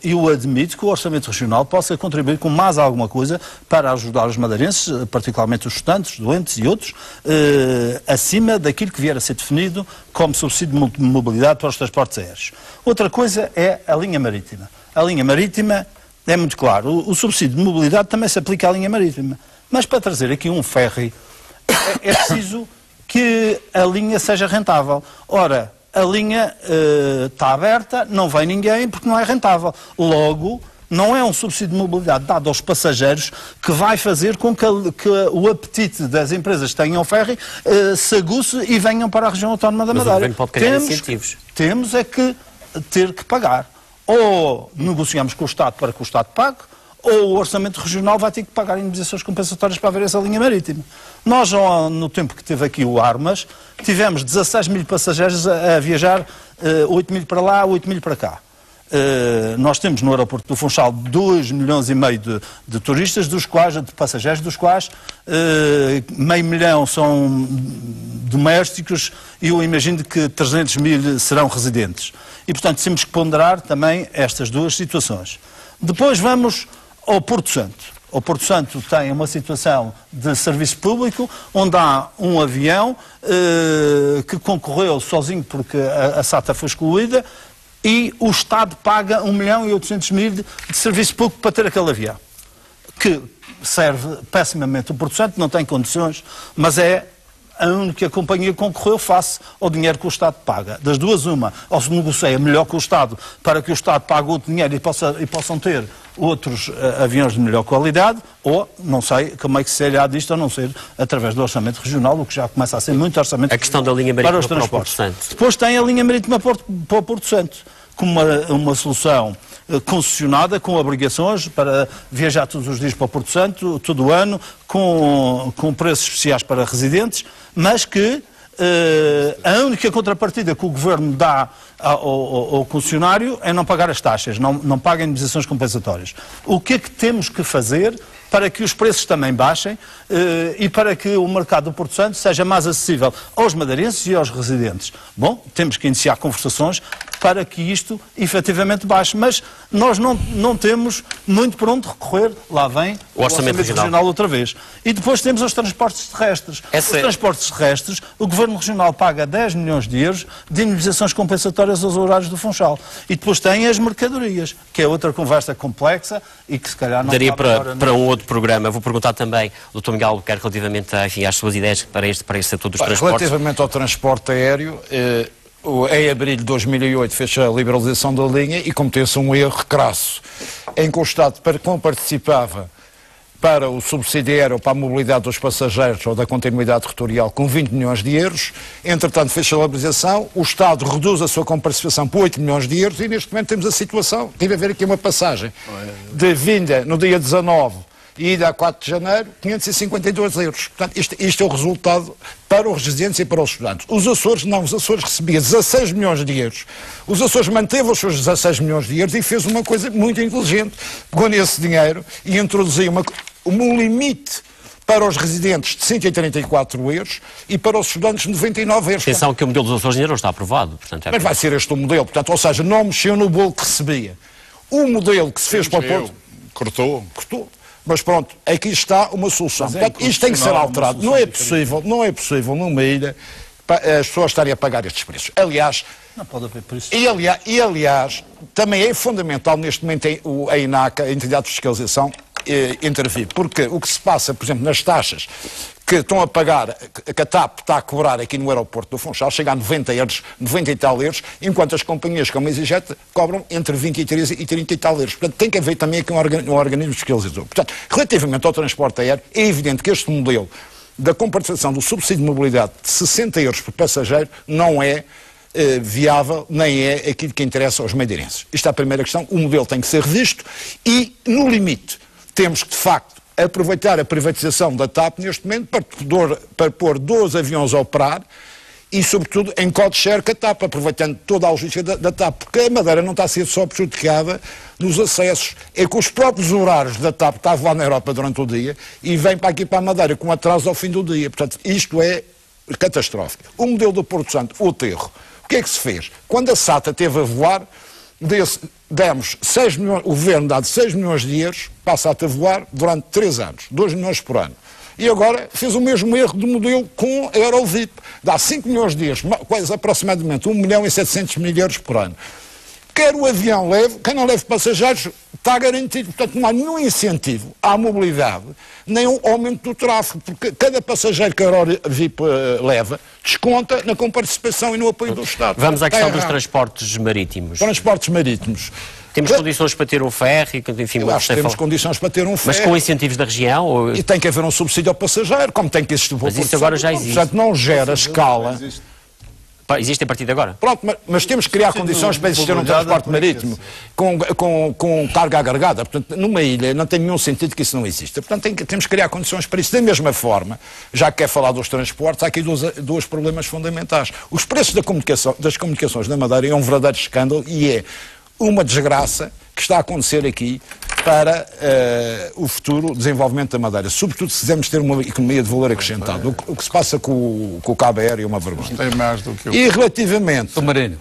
eu admito que o Orçamento Regional possa contribuir com mais alguma coisa para ajudar os madeirenses, particularmente os estudantes, os doentes e outros, acima daquilo que vier a ser definido como subsídio de mobilidade para os transportes aéreos. Outra coisa é a linha marítima. A linha marítima... É muito claro, o subsídio de mobilidade também se aplica à linha marítima. Mas para trazer aqui um ferry, é preciso que a linha seja rentável. Ora, a linha está aberta, não vem ninguém porque não é rentável. Logo, não é um subsídio de mobilidade dado aos passageiros que vai fazer com que o apetite das empresas que tenham ferry se aguce e venham para a região autónoma da Madeira. Mas o governo pode criar incentivos. Temos é que ter que pagar. Ou negociamos com o Estado para que o Estado pague, ou o Orçamento Regional vai ter que pagar indemnizações compensatórias para haver essa linha marítima. Nós, no tempo que teve aqui o Armas, tivemos 16 mil passageiros a viajar, 8 mil para lá, 8 mil para cá. Nós temos no aeroporto do Funchal 2,5 milhões de turistas, de passageiros, dos quais meio milhão são domésticos e eu imagino que 300 mil serão residentes. E, portanto, temos que ponderar também estas duas situações. Depois vamos ao Porto Santo. O Porto Santo tem uma situação de serviço público, onde há um avião que concorreu sozinho porque a SATA foi excluída, e o Estado paga 1.800.000 de serviço público para ter aquele avião, que serve pessimamente o Porto Santo, não tem condições, mas é a única companhia que concorreu face ao dinheiro que o Estado paga. Das duas, uma, ou se negocia melhor com o Estado para que o Estado pague outro dinheiro e possam ter outros aviões de melhor qualidade, ou, não sei como é que se será disto, a não ser através do Orçamento Regional, o que já começa a ser muito orçamento a questão da linha marítima para os transportes. Para o Porto Santo. Depois tem a linha marítima para o Porto Santo, como uma solução concessionada, com obrigações para viajar todos os dias para o Porto Santo, todo o ano, com preços especiais para residentes, mas que a única contrapartida que o Governo dá ao concessionário é não pagar as taxas, não paga indemnizações compensatórias. O que é que temos que fazer para que os preços também baixem e para que o mercado do Porto Santo seja mais acessível aos madeirenses e aos residentes. Bom, temos que iniciar conversações para que isto efetivamente baixe, mas nós não temos muito por onde recorrer. Lá vem o orçamento regional outra vez. E depois temos os transportes terrestres. Os transportes terrestres, o Governo Regional paga 10 milhões de euros de indemnizações compensatórias aos horários do Funchal. E depois tem as mercadorias, que é outra conversa complexa e que se calhar não daria para um outro programa. Vou perguntar também ao Dr. Miguel Albuquerque relativamente às suas ideias para este setor dos transportes. Relativamente ao transporte aéreo, em abril de 2008 fez a liberalização da linha e cometeu-se um erro crasso, em que o Estado participava para o subsídio aéreo para a mobilidade dos passageiros ou da continuidade territorial com 20 milhões de euros, entretanto fez a liberalização, o Estado reduz a sua comparticipação por 8 milhões de euros e neste momento temos a situação, tive a ver aqui uma passagem de vinda no dia 19 e ida a 4 de janeiro, 552 euros. Portanto, isto é o resultado para os residentes e para os estudantes. Os Açores não, os Açores recebiam 16 milhões de euros. Os Açores manteve os seus 16 milhões de euros e fez uma coisa muito inteligente. Pegou nesse dinheiro e introduziu um limite para os residentes de 134 euros e para os estudantes de 99 euros. Atenção que o modelo dos Açores ainda não está aprovado. Portanto, mas vai ser este o modelo, portanto, ou seja, não mexeu no bolo que recebia. O modelo que se fez para o Porto... Cortou. Mas pronto, aqui está uma solução. Portanto, isto tem que ser alterado. Não é possível numa ilha as pessoas estarem a pagar estes preços. Aliás, não pode haver preços. E aliás, também é fundamental neste momento a INACA, a Entidade de Fiscalização, intervir. Porque o que se passa, por exemplo, nas taxas que estão a pagar, que a TAP está a cobrar aqui no aeroporto do Funchal, chega a 90 e tal euros, enquanto as companhias como a EasyJet cobram entre 23 e 30 e tal euros. Portanto, tem que haver também aqui um organismo fiscalizador. Portanto, relativamente ao transporte aéreo, é evidente que este modelo da comparticipação do subsídio de mobilidade de 60 euros por passageiro não é viável, nem é aquilo que interessa aos madeirenses. Isto é a primeira questão. O modelo tem que ser revisto e, no limite, temos que, de facto, aproveitar a privatização da TAP neste momento para pôr 12 aviões a operar e, sobretudo, em code-share com a TAP, aproveitando toda a logística da TAP, porque a Madeira não está a ser só prejudicada nos acessos, é que os próprios horários da TAP estavam lá na Europa durante o dia e vêm para aqui para a Madeira com atraso ao fim do dia. Portanto, isto é catastrófico. O modelo do Porto Santo, o aterro, o que é que se fez? Quando a SATA esteve a voar, demos 6 milhões, o governo dá de 6 milhões de euros para a SATA voar durante 3 anos, 2 milhões por ano. E agora fez o mesmo erro do modelo com a Eurovip. Dá 5 milhões de euros, quase aproximadamente 1 milhão e 700 mil euros por ano. Quer o avião leve, quem não leve passageiros está garantido. Portanto, não há nenhum incentivo à mobilidade, nem um aumento do tráfego, porque cada passageiro que a Eurovip leva desconta na comparticipação e no apoio do Estado. Vamos à questão dos transportes marítimos. Transportes marítimos. Temos condições para ter um ferry? Enfim, eu acho que temos condições para ter um ferry. Mas com incentivos da região? Ou... E tem que haver um subsídio ao passageiro, como tem que existir o Mas isso agora já existe. Portanto, não gera escala. Existe a partir de agora? Pronto, mas temos que criar condições para existir um transporte marítimo com carga agregada. Portanto, numa ilha não tem nenhum sentido que isso não exista. Portanto, temos que criar condições para isso. Da mesma forma, já que quer falar dos transportes, há aqui dois problemas fundamentais. Os preços das comunicações na Madeira é um verdadeiro escândalo e é uma desgraça que está a acontecer aqui para o futuro desenvolvimento da Madeira. Sobretudo se quisermos ter uma economia de valor acrescentado. O que se passa com o cabo aéreo é uma vergonha. Tem mais do que E relativamente... Submarino.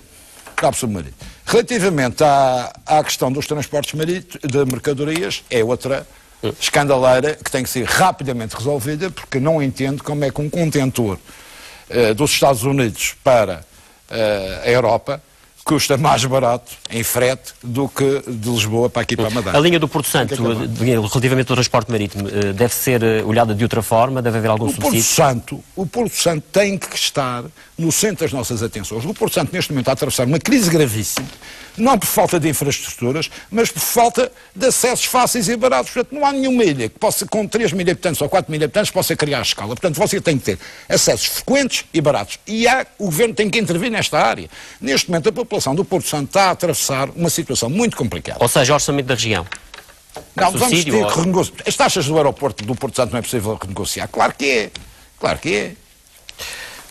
Cabo submarino. Relativamente à questão dos transportes de mercadorias, é outra escandaleira que tem que ser rapidamente resolvida, porque não entendo como é que um contentor dos Estados Unidos para a Europa custa mais barato em frete do que de Lisboa para aqui para a Madeira. A linha do Porto Santo, relativamente ao transporte marítimo, deve ser olhada de outra forma? Deve haver algum subsídio? O Porto Santo tem que estar no centro das nossas atenções. O Porto Santo, neste momento, está a atravessar uma crise gravíssima, não por falta de infraestruturas, mas por falta de acessos fáceis e baratos. Portanto, não há nenhuma ilha que possa, com 3 mil habitantes ou 4 mil habitantes, possa criar a escala. Portanto, você tem que ter acessos frequentes e baratos. E o Governo tem que intervir nesta área. Neste momento, a população do Porto Santo está a atravessar uma situação muito complicada. Ou seja, orçamento da região. Não, vamos ter que renegociar. As taxas do aeroporto do Porto Santo não é possível renegociar. Claro que é. Claro que é.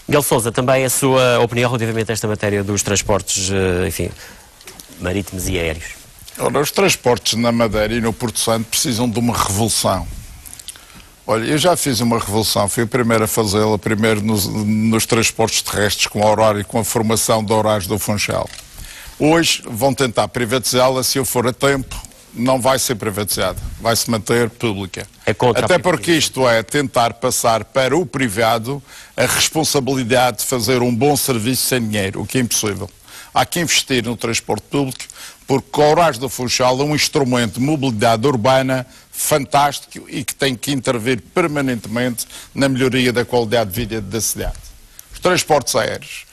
Miguel Sousa, também a sua opinião relativamente a esta matéria dos transportes, enfim, marítimos e aéreos? Ora, os transportes na Madeira e no Porto Santo precisam de uma revolução. Olha, eu já fiz uma revolução, fui o primeiro a fazê-la, primeiro nos transportes terrestres, com o horário e com a formação de horários do Funchal. Hoje vão tentar privatizá-la, se eu for a tempo, não vai ser privatizada, vai se manter pública. Até porque isto é tentar passar para o privado a responsabilidade de fazer um bom serviço sem dinheiro, o que é impossível. Há que investir no transporte público, porque o horário do Funchal é um instrumento de mobilidade urbana fantástico e que tem que intervir permanentemente na melhoria da qualidade de vida da cidade. Os transportes aéreos.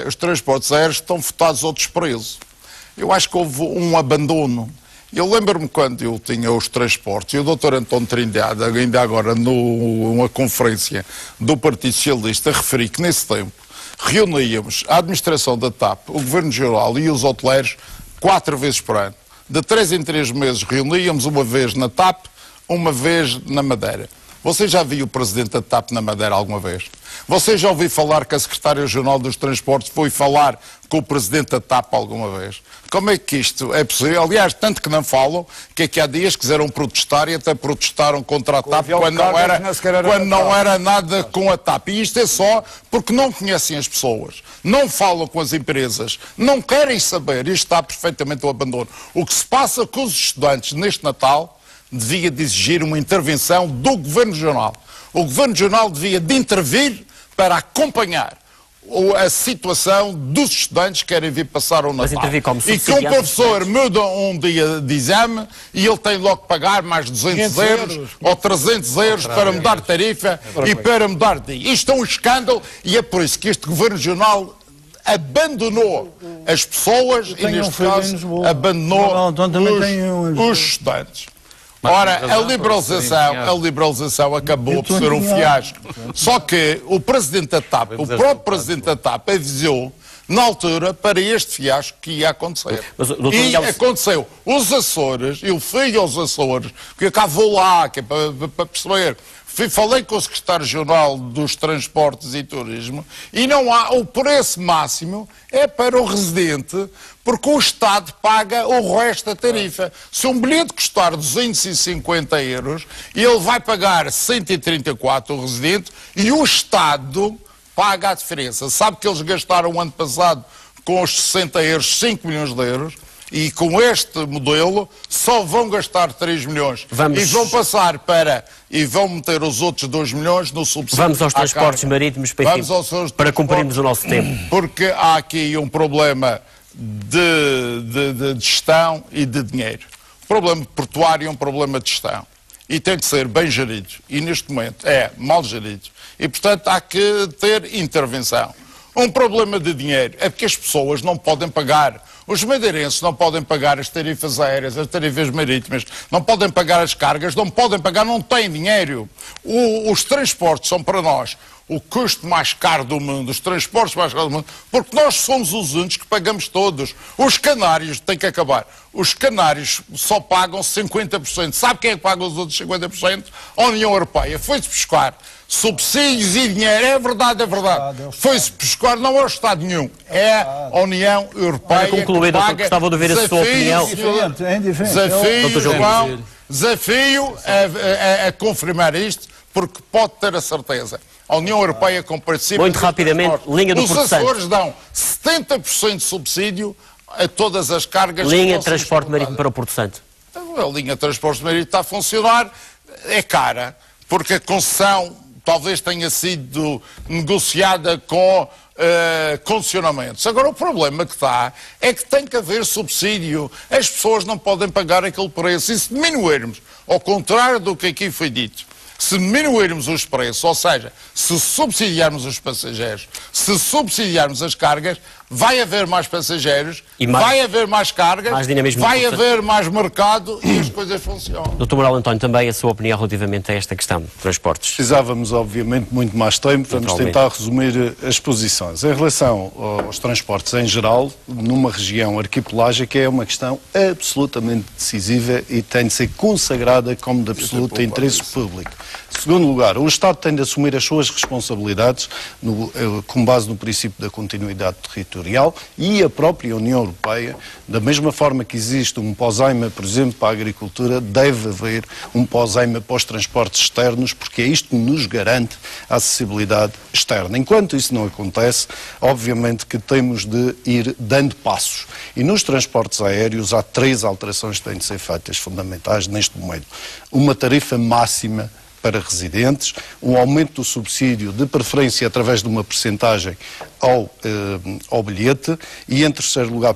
Os transportes aéreos estão votados ao desprezo. Eu acho que houve um abandono. Eu lembro-me quando eu tinha os transportes, e o Dr. António Trindade, ainda agora numa conferência do Partido Socialista, referi que nesse tempo reuníamos a administração da TAP, o Governo Geral e os hoteleiros 4 vezes por ano. De 3 em 3 meses reuníamos, uma vez na TAP, uma vez na Madeira. Você já viu o Presidente da TAP na Madeira alguma vez? Você já ouviu falar que a Secretária-Geral dos Transportes foi falar com o Presidente da TAP alguma vez? Como é que isto é possível? Aliás, tanto que não falam, que aqui há dias quiseram protestar e até protestaram contra a TAP quando não era nada com a TAP. E isto é só porque não conhecem as pessoas, não falam com as empresas, não querem saber. Isto está perfeitamente ao abandono. O que se passa com os estudantes neste Natal devia de exigir uma intervenção do Governo Regional. O Governo Regional devia de intervir para acompanhar a situação dos estudantes que querem vir passar o Natal. E que um professor muda um dia de exame e ele tem logo que pagar mais 200 euros ou 300 euros para mudar tarifa e para mudar de dia. Isto é um escândalo e é por isso que este Governo Regional abandonou as pessoas e, neste caso, abandonou os estudantes. Ora, a liberalização acabou por ser um fiasco. Só que o Presidente da TAP, o próprio Presidente da TAP avisou na altura para este fiasco que ia acontecer. E aconteceu. Os Açores, eu fui aos Açores, que eu cá vou lá, que é para perceber. Falei com o Secretário-Geral dos Transportes e Turismo e não há, o preço máximo é para o residente, porque o Estado paga o resto da tarifa. Se um bilhete custar 250 euros, ele vai pagar 134 o residente e o Estado paga a diferença. Sabe que eles gastaram o ano passado com os 60 euros 5 milhões de euros? E com este modelo só vão gastar 3 milhões e vão passar e vão meter os outros 2 milhões no subsídio. Vamos aos transportes marítimos para cumprirmos o nosso tempo. Porque há aqui um problema de gestão e de dinheiro. O problema portuário é um problema de gestão e tem que ser bem gerido. E neste momento é mal gerido. E portanto há que ter intervenção. Um problema de dinheiro é porque as pessoas não podem pagar. Os madeirenses não podem pagar as tarifas aéreas, as tarifas marítimas, não podem pagar as cargas, não podem pagar, não têm dinheiro. Os transportes são para nós o custo mais caro do mundo, os transportes mais caros do mundo, porque nós somos os únicos que pagamos todos. Os canários têm que acabar. Os canários só pagam 50%. Sabe quem é que paga os outros 50%? A União Europeia. Foi-se buscar subsídios e dinheiro. É verdade, é verdade. Foi-se buscar, não é o Estado nenhum. É a União Europeia que paga. Gostava de ver a sua opinião. Desafio a confirmar isto, porque pode ter a certeza. A União Europeia, com participação... Muito rapidamente, linha do Porto Santo. Os Açores dão 70% de subsídio a todas as cargas... Linha de transporte marítimo para o Porto Santo. A linha de transporte marítimo está a funcionar, é cara, porque a concessão talvez tenha sido negociada com condicionamentos. Agora, o problema que está é que tem que haver subsídio. As pessoas não podem pagar aquele preço. E se diminuirmos, ao contrário do que aqui foi dito, se diminuirmos os preços, ou seja, se subsidiarmos os passageiros, se subsidiarmos as cargas, vai haver mais passageiros, vai haver mais cargas, vai haver mais mercado e as coisas funcionam. Dr. Moral António, também a sua opinião relativamente a esta questão de transportes? Precisávamos, obviamente, muito mais tempo. Vamos tentar resumir as posições. Em relação aos transportes em geral, numa região arquipelágica, é uma questão absolutamente decisiva e tem de ser consagrada como de absoluto interesse público. Segundo lugar, o Estado tem de assumir as suas responsabilidades com base no princípio da continuidade territorial, e a própria União Europeia, da mesma forma que existe um POSEIMA, por exemplo, para a agricultura, deve haver um POSEIMA para os transportes externos, porque é isto que nos garante a acessibilidade externa. Enquanto isso não acontece, obviamente que temos de ir dando passos. E nos transportes aéreos há 3 alterações que têm de ser feitas fundamentais neste momento. Uma tarifa máxima para residentes, um aumento do subsídio, de preferência através de uma percentagem ao bilhete, e em terceiro lugar,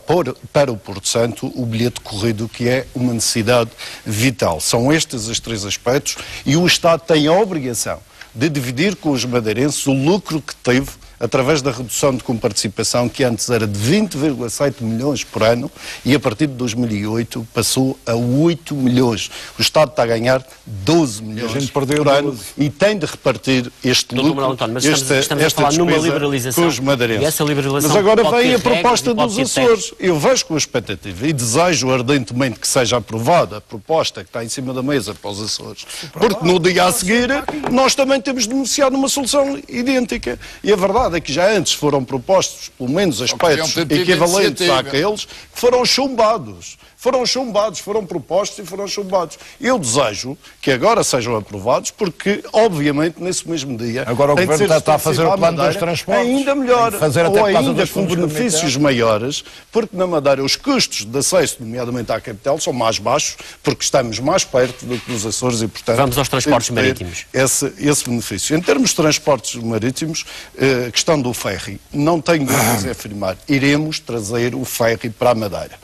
para o Porto Santo, o bilhete corrido, que é uma necessidade vital. São estes os 3 aspectos, e o Estado tem a obrigação de dividir com os madeirenses o lucro que teve através da redução de comparticipação, que antes era de 20,7 milhões por ano, e a partir de 2008 passou a 8 milhões. O Estado está a ganhar 12 milhões por ano e tem de repartir este lucro, mas estamos a falar numa liberalização, com os madeirenses. E essa liberalização, mas agora vem a proposta dos Açores. Eu vejo com a expectativa e desejo ardentemente que seja aprovada a proposta que está em cima da mesa para os Açores, porque no dia a seguir nós também temos de negociar numa solução idêntica. E a verdade é que já antes foram propostos, pelo menos, aspectos equivalentes àqueles que foram chumbados. Foram propostos e foram chumbados. Eu desejo que agora sejam aprovados, porque, obviamente, nesse mesmo dia... Agora o Governo está a fazer o plano dos transportes. Ainda melhor, ou ainda com benefícios maiores, porque na Madeira os custos de acesso, nomeadamente à capital, são mais baixos, porque estamos mais perto do que nos Açores e, portanto... Vamos aos transportes marítimos. Esse benefício. Em termos de transportes marítimos, a questão do ferry, não tenho dúvidas em afirmar, iremos trazer o ferry para a Madeira.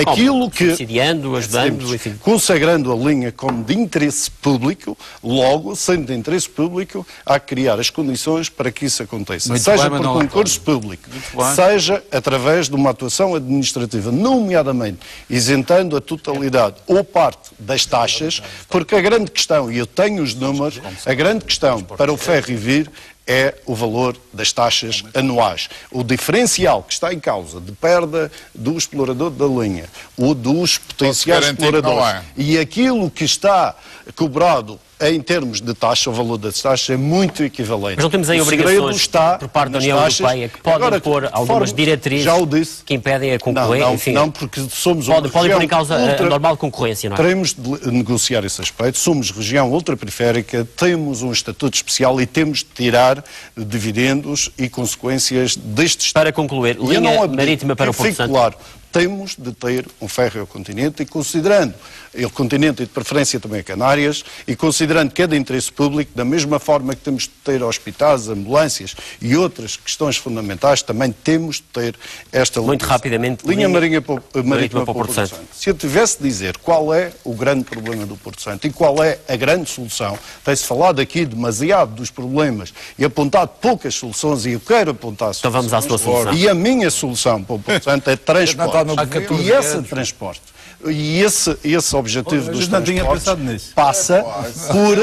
Aquilo que subsidiando, ajudando, enfim. Consagrando a linha como de interesse público, logo, sendo de interesse público, há que criar as condições para que isso aconteça. Muito seja bem, por concurso público, seja através de uma atuação administrativa, nomeadamente isentando a totalidade ou parte das taxas, porque a grande questão, e eu tenho os números, a grande questão para o ferry vir é o valor das taxas anuais. O diferencial que está em causa de perda do explorador da linha ou dos potenciais exploradores e aquilo que está cobrado em termos de taxa, o valor das taxas é muito equivalente. Mas não temos aí obrigações por parte da União Europeia que podem pôr algumas diretrizes que impedem a concorrência? Não, porque somos podem pôr em causa a normal concorrência, não é? Teremos de negociar esse aspecto. Somos região ultraperiférica, temos um estatuto especial e temos de tirar dividendos e consequências destes... Para concluir, linha marítima para o Porto Santo. Claro, temos de ter um ferry ao continente, e considerando o continente e de preferência também a Canárias, e considerando que é de interesse público, da mesma forma que temos de ter hospitais, ambulâncias e outras questões fundamentais, também temos de ter esta muito rapidamente, linha marítima para o Porto Santo. Se eu tivesse de dizer qual é o grande problema do Porto Santo e qual é a grande solução, tem-se falado aqui demasiado dos problemas e apontado poucas soluções, e eu quero apontar soluções. Então vamos à sua solução. E a minha solução para o Porto Santo é transporte. E esse transporte, e esse objetivo dos transportes passa por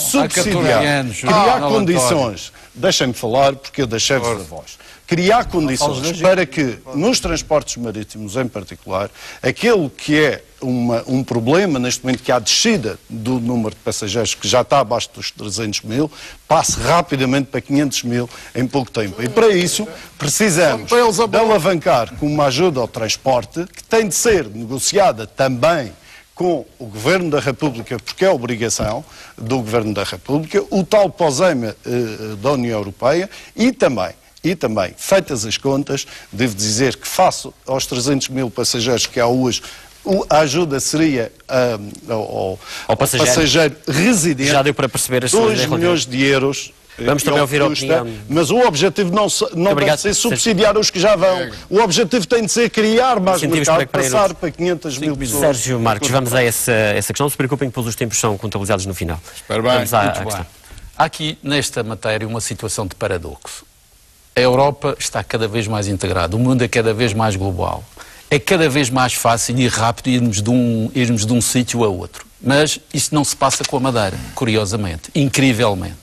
subsidiar, criar condições. Deixem-me falar, porque eu deixei-vos a voz. Criar condições para que, nos transportes marítimos em particular, aquele que é um problema, neste momento, que há descida do número de passageiros, que já está abaixo dos 300 mil, passe rapidamente para 500 mil em pouco tempo. E para isso precisamos de alavancar com uma ajuda ao transporte, que tem de ser negociada também com o Governo da República, porque é obrigação do Governo da República, o tal POSEIMA da União Europeia, e também, feitas as contas, devo dizer que face aos 300 mil passageiros que há hoje, a ajuda seria ao passageiro residente. Já deu para perceber as 2 milhões de euros. Vamos também ouvir a opinião. Mas o objetivo não deve ser subsidiar os que já vão. O objetivo tem de ser criar mais mercado, passar para 500 mil pessoas. Sérgio Marques, vamos a essa questão. Não se preocupem, depois os tempos são contabilizados no final. Espero bem. Vamos à questão. Há aqui, nesta matéria, uma situação de paradoxo. A Europa está cada vez mais integrada, o mundo é cada vez mais global. É cada vez mais fácil e rápido irmos de um sítio a outro. Mas isso não se passa com a Madeira, curiosamente, incrivelmente.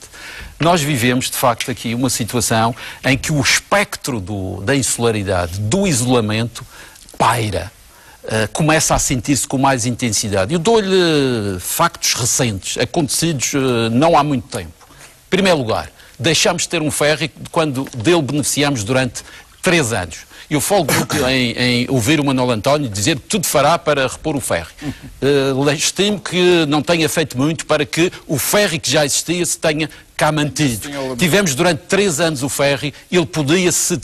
Nós vivemos, de facto, aqui uma situação em que o espectro da insularidade, do isolamento, paira. começa a sentir-se com mais intensidade. Eu dou-lhe factos recentes, acontecidos não há muito tempo. Em primeiro lugar, deixámos de ter um ferry quando dele beneficiámos durante 3 anos. Eu falo em ouvir o Manuel António dizer que tudo fará para repor o ferry. Estimo que não tenha feito muito para que o ferry que já existia se tenha cá mantido. Tivemos durante 3 anos o ferry, ele podia, se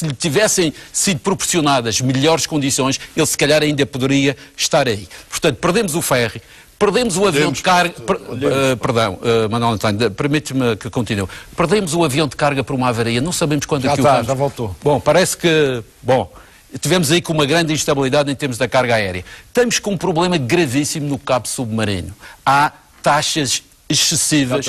lhe tivessem sido proporcionadas melhores condições, ele se calhar ainda poderia estar aí. Portanto, perdemos o ferry. Perdemos o avião de carga... Perdão, Manuel António, permite-me que continue. Perdemos o avião de carga por uma avaria, não sabemos quando é que o já voltou. Bom, parece que... Bom, tivemos aí com uma grande instabilidade em termos da carga aérea. Estamos com um problema gravíssimo no cabo submarino. Há taxas excessivas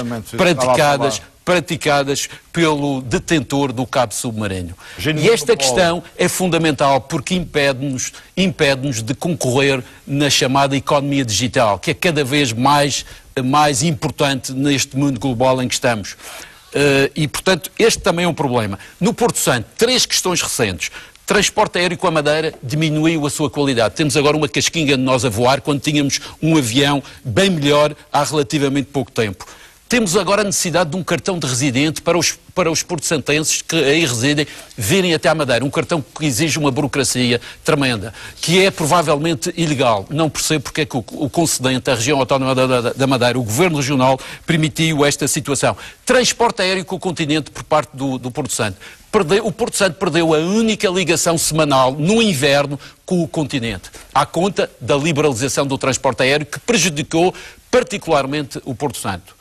praticadas pelo detentor do cabo submarino. E esta questão é fundamental porque impede-nos de concorrer na chamada economia digital, que é cada vez mais importante neste mundo global em que estamos. E, portanto, este também é um problema. No Porto Santo, 3 questões recentes. Transporte aéreo com a Madeira diminuiu a sua qualidade. Temos agora uma casquinha de nós a voar quando tínhamos um avião bem melhor há relativamente pouco tempo. Temos agora a necessidade de um cartão de residente para os porto-santenses que aí residem virem até à Madeira. Um cartão que exige uma burocracia tremenda, que é provavelmente ilegal. Não percebo porque é que o concedente, a região autónoma da Madeira, o governo regional, permitiu esta situação. Transporte aéreo com o continente por parte do Porto Santo. O Porto Santo perdeu a única ligação semanal no inverno com o continente, à conta da liberalização do transporte aéreo que prejudicou particularmente o Porto Santo.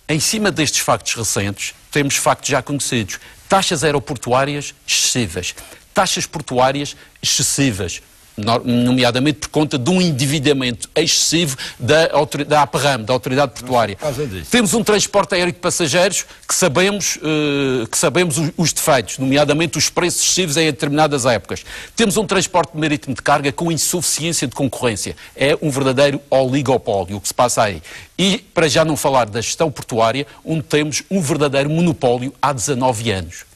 Em cima destes factos recentes, temos factos já conhecidos. Taxas aeroportuárias excessivas, taxas portuárias excessivas, nomeadamente por conta de um endividamento excessivo da APRAM, da Autoridade Portuária. Temos um transporte aéreo de passageiros que sabemos os defeitos, nomeadamente os preços excessivos em determinadas épocas. Temos um transporte marítimo de carga com insuficiência de concorrência. É um verdadeiro oligopólio o que se passa aí. E, para já não falar da gestão portuária, onde temos um verdadeiro monopólio há 19 anos.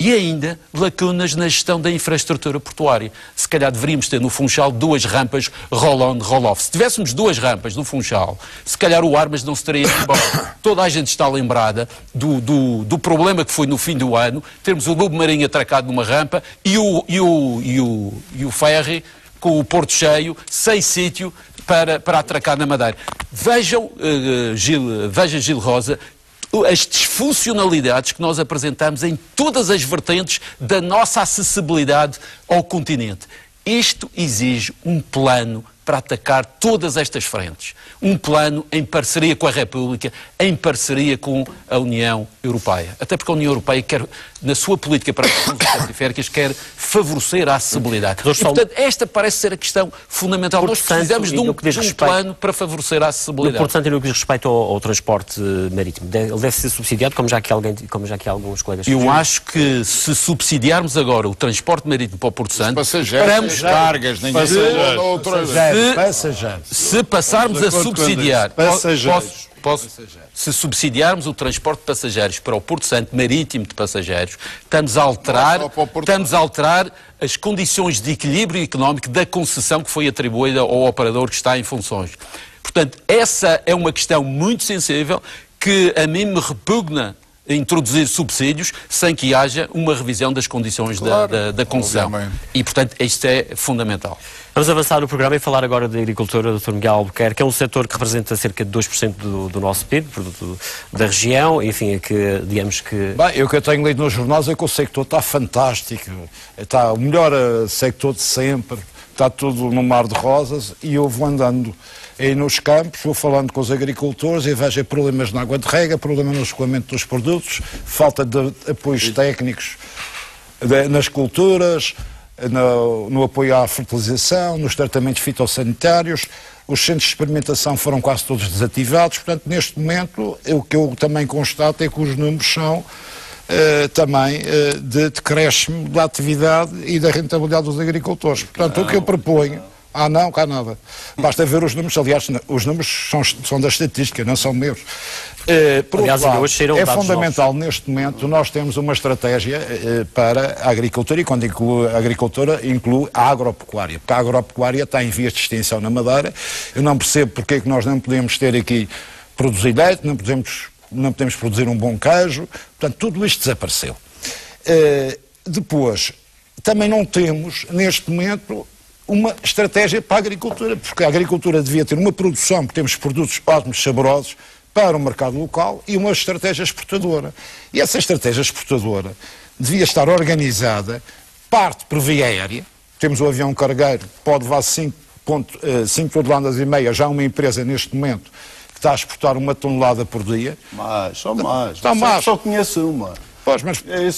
E ainda lacunas na gestão da infraestrutura portuária. Se calhar deveríamos ter no Funchal 2 rampas roll-on, roll-off. Se tivéssemos 2 rampas no Funchal, se calhar o Armas não se teria ido embora. Toda a gente está lembrada do problema que foi no fim do ano, termos o Lobo Marinho atracado numa rampa e o ferry com o porto cheio, sem sítio para atracar na Madeira. Vejam, Gil Rosa, as disfuncionalidades que nós apresentamos em todas as vertentes da nossa acessibilidade ao continente. Isto exige um plano para atacar todas estas frentes. Um plano em parceria com a República, em parceria com a União Europeia. Até porque a União Europeia quer, na sua política para as regiões periféricas, quer favorecer a acessibilidade. E, portanto, esta parece ser a questão fundamental. Nós precisamos de um plano para favorecer a acessibilidade. No Portanto, no que diz respeito ao transporte marítimo, ele deve ser subsidiado, como já aqui alguns colegas Eu acho que se subsidiarmos agora o transporte marítimo para o Porto Santo, passageiros, cargas, ninguém se passarmos a subsidiar, se subsidiarmos o transporte de passageiros para o Porto Santo marítimo de passageiros, estamos a alterar as condições de equilíbrio económico da concessão que foi atribuída ao operador que está em funções. Portanto, essa é uma questão muito sensível que a mim me repugna introduzir subsídios sem que haja uma revisão das condições da concessão. E, portanto, isto é fundamental. Vamos avançar no programa e falar agora da agricultura, Dr. Miguel Albuquerque, que é um setor que representa cerca de 2% do nosso PIB, da região, enfim, é que, digamos que... Bem, o que eu tenho lido nos jornais é que o sector está fantástico, está o melhor sector de sempre, está tudo no mar de rosas, e eu vou andando aí nos campos, vou falando com os agricultores e vejo problemas na água de rega, problema no escoamento dos produtos, falta de apoios técnicos nas culturas, no apoio à fertilização, nos tratamentos fitossanitários. Os centros de experimentação foram quase todos desativados. Portanto, neste momento, o que eu também constato é que os números são também de decréscimo da atividade e da rentabilidade dos agricultores. Portanto, o que eu proponho Não, cá nada. Basta ver os números, aliás, os números são da estatística, não são meus. Por aliás, outro lado, hoje é fundamental neste momento nós temos uma estratégia para a agricultura, e quando inclui a agricultura, inclui a agropecuária, porque a agropecuária está em vias de extinção na Madeira. Eu não percebo porque é que nós não podemos ter aqui produzir leite, não podemos produzir um bom queijo, portanto, tudo isto desapareceu. Depois, também não temos, neste momento, uma estratégia para a agricultura, porque a agricultura devia ter uma produção, porque temos produtos ótimos, saborosos, para o mercado local, e uma estratégia exportadora. E essa estratégia exportadora devia estar organizada, parte por via aérea. Temos o avião cargueiro, pode levar 5 toneladas e meia, já uma empresa neste momento que está a exportar 1 tonelada por dia. Só mais. Só conheço uma. Pois, mas... É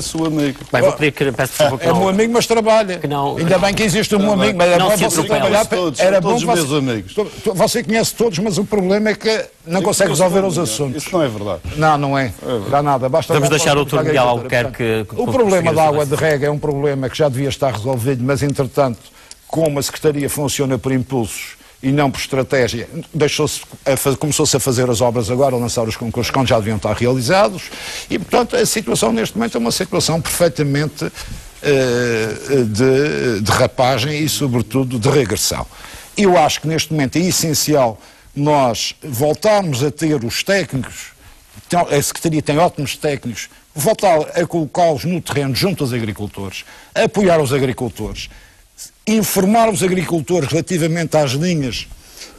seu amigo. Bem, vou pedir que, peço por favor, que é meu amigo, mas trabalha. Ainda bem que existe um meu amigo, mas não, você trabalhar. Era bom que meus amigos. Você conhece todos, mas o problema é que não consegue resolver os assuntos. Isso não é verdade. Não é. Dá nada. Basta vamos deixar o Dr. Miguel Albuquerque. O problema da água de rega é um problema que já devia estar resolvido, mas entretanto, como a Secretaria funciona por impulsos e não por estratégia, começou-se a fazer as obras agora, a lançar os concursos quando já deviam estar realizados, e portanto a situação neste momento é uma situação perfeitamente de derrapagem e sobretudo de regressão. Eu acho que neste momento é essencial nós voltarmos a ter os técnicos, a Secretaria tem ótimos técnicos, voltar a colocá-los no terreno junto aos agricultores, apoiar os agricultores, informar os agricultores relativamente às linhas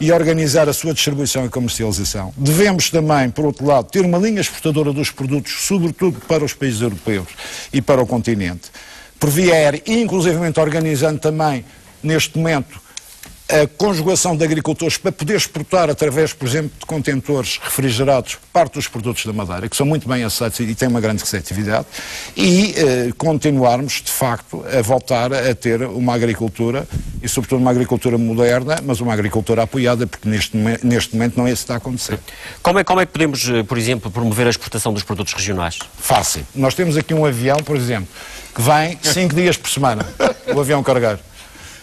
e organizar a sua distribuição e comercialização. Devemos também, por outro lado, ter uma linha exportadora dos produtos, sobretudo para os países europeus e para o continente, por via aérea, e inclusivamente organizando também, neste momento, a conjugação de agricultores para poder exportar através, por exemplo, de contentores refrigerados parte dos produtos da Madeira, que são muito bem aceitos e têm uma grande receptividade, e continuarmos, de facto, a voltar a ter uma agricultura, e sobretudo uma agricultura moderna, mas uma agricultura apoiada, porque neste momento não é isso que está a acontecer. Como é que podemos, por exemplo, promover a exportação dos produtos regionais? Fácil. Nós temos aqui um avião, por exemplo, que vem 5 dias por semana, o avião cargueiro.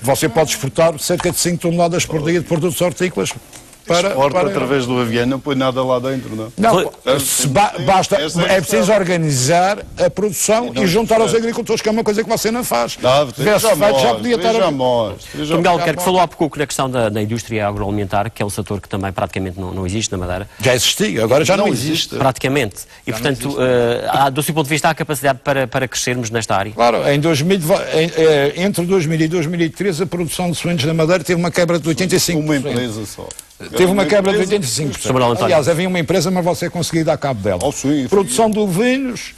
Você pode exportar cerca de 5 toneladas por dia de produtos hortícolas Exporta através do avião, não põe nada lá dentro, não? Não, é preciso organizar a produção e juntar aos agricultores, que é uma coisa que você não faz. Já podia estar a... Miguel, quero que falou há pouco na questão da indústria agroalimentar, que é um setor que também praticamente não existe na Madeira. Já existia, agora já não existe. Praticamente. E, portanto, do seu ponto de vista, há capacidade para crescermos nesta área? Claro, entre 2000 e 2013 a produção de suínos na Madeira teve uma quebra de 85%. Uma empresa só. Teve uma quebra de 85%. Aliás, havia uma empresa, mas você conseguiu dar cabo dela. Produção de ovinos,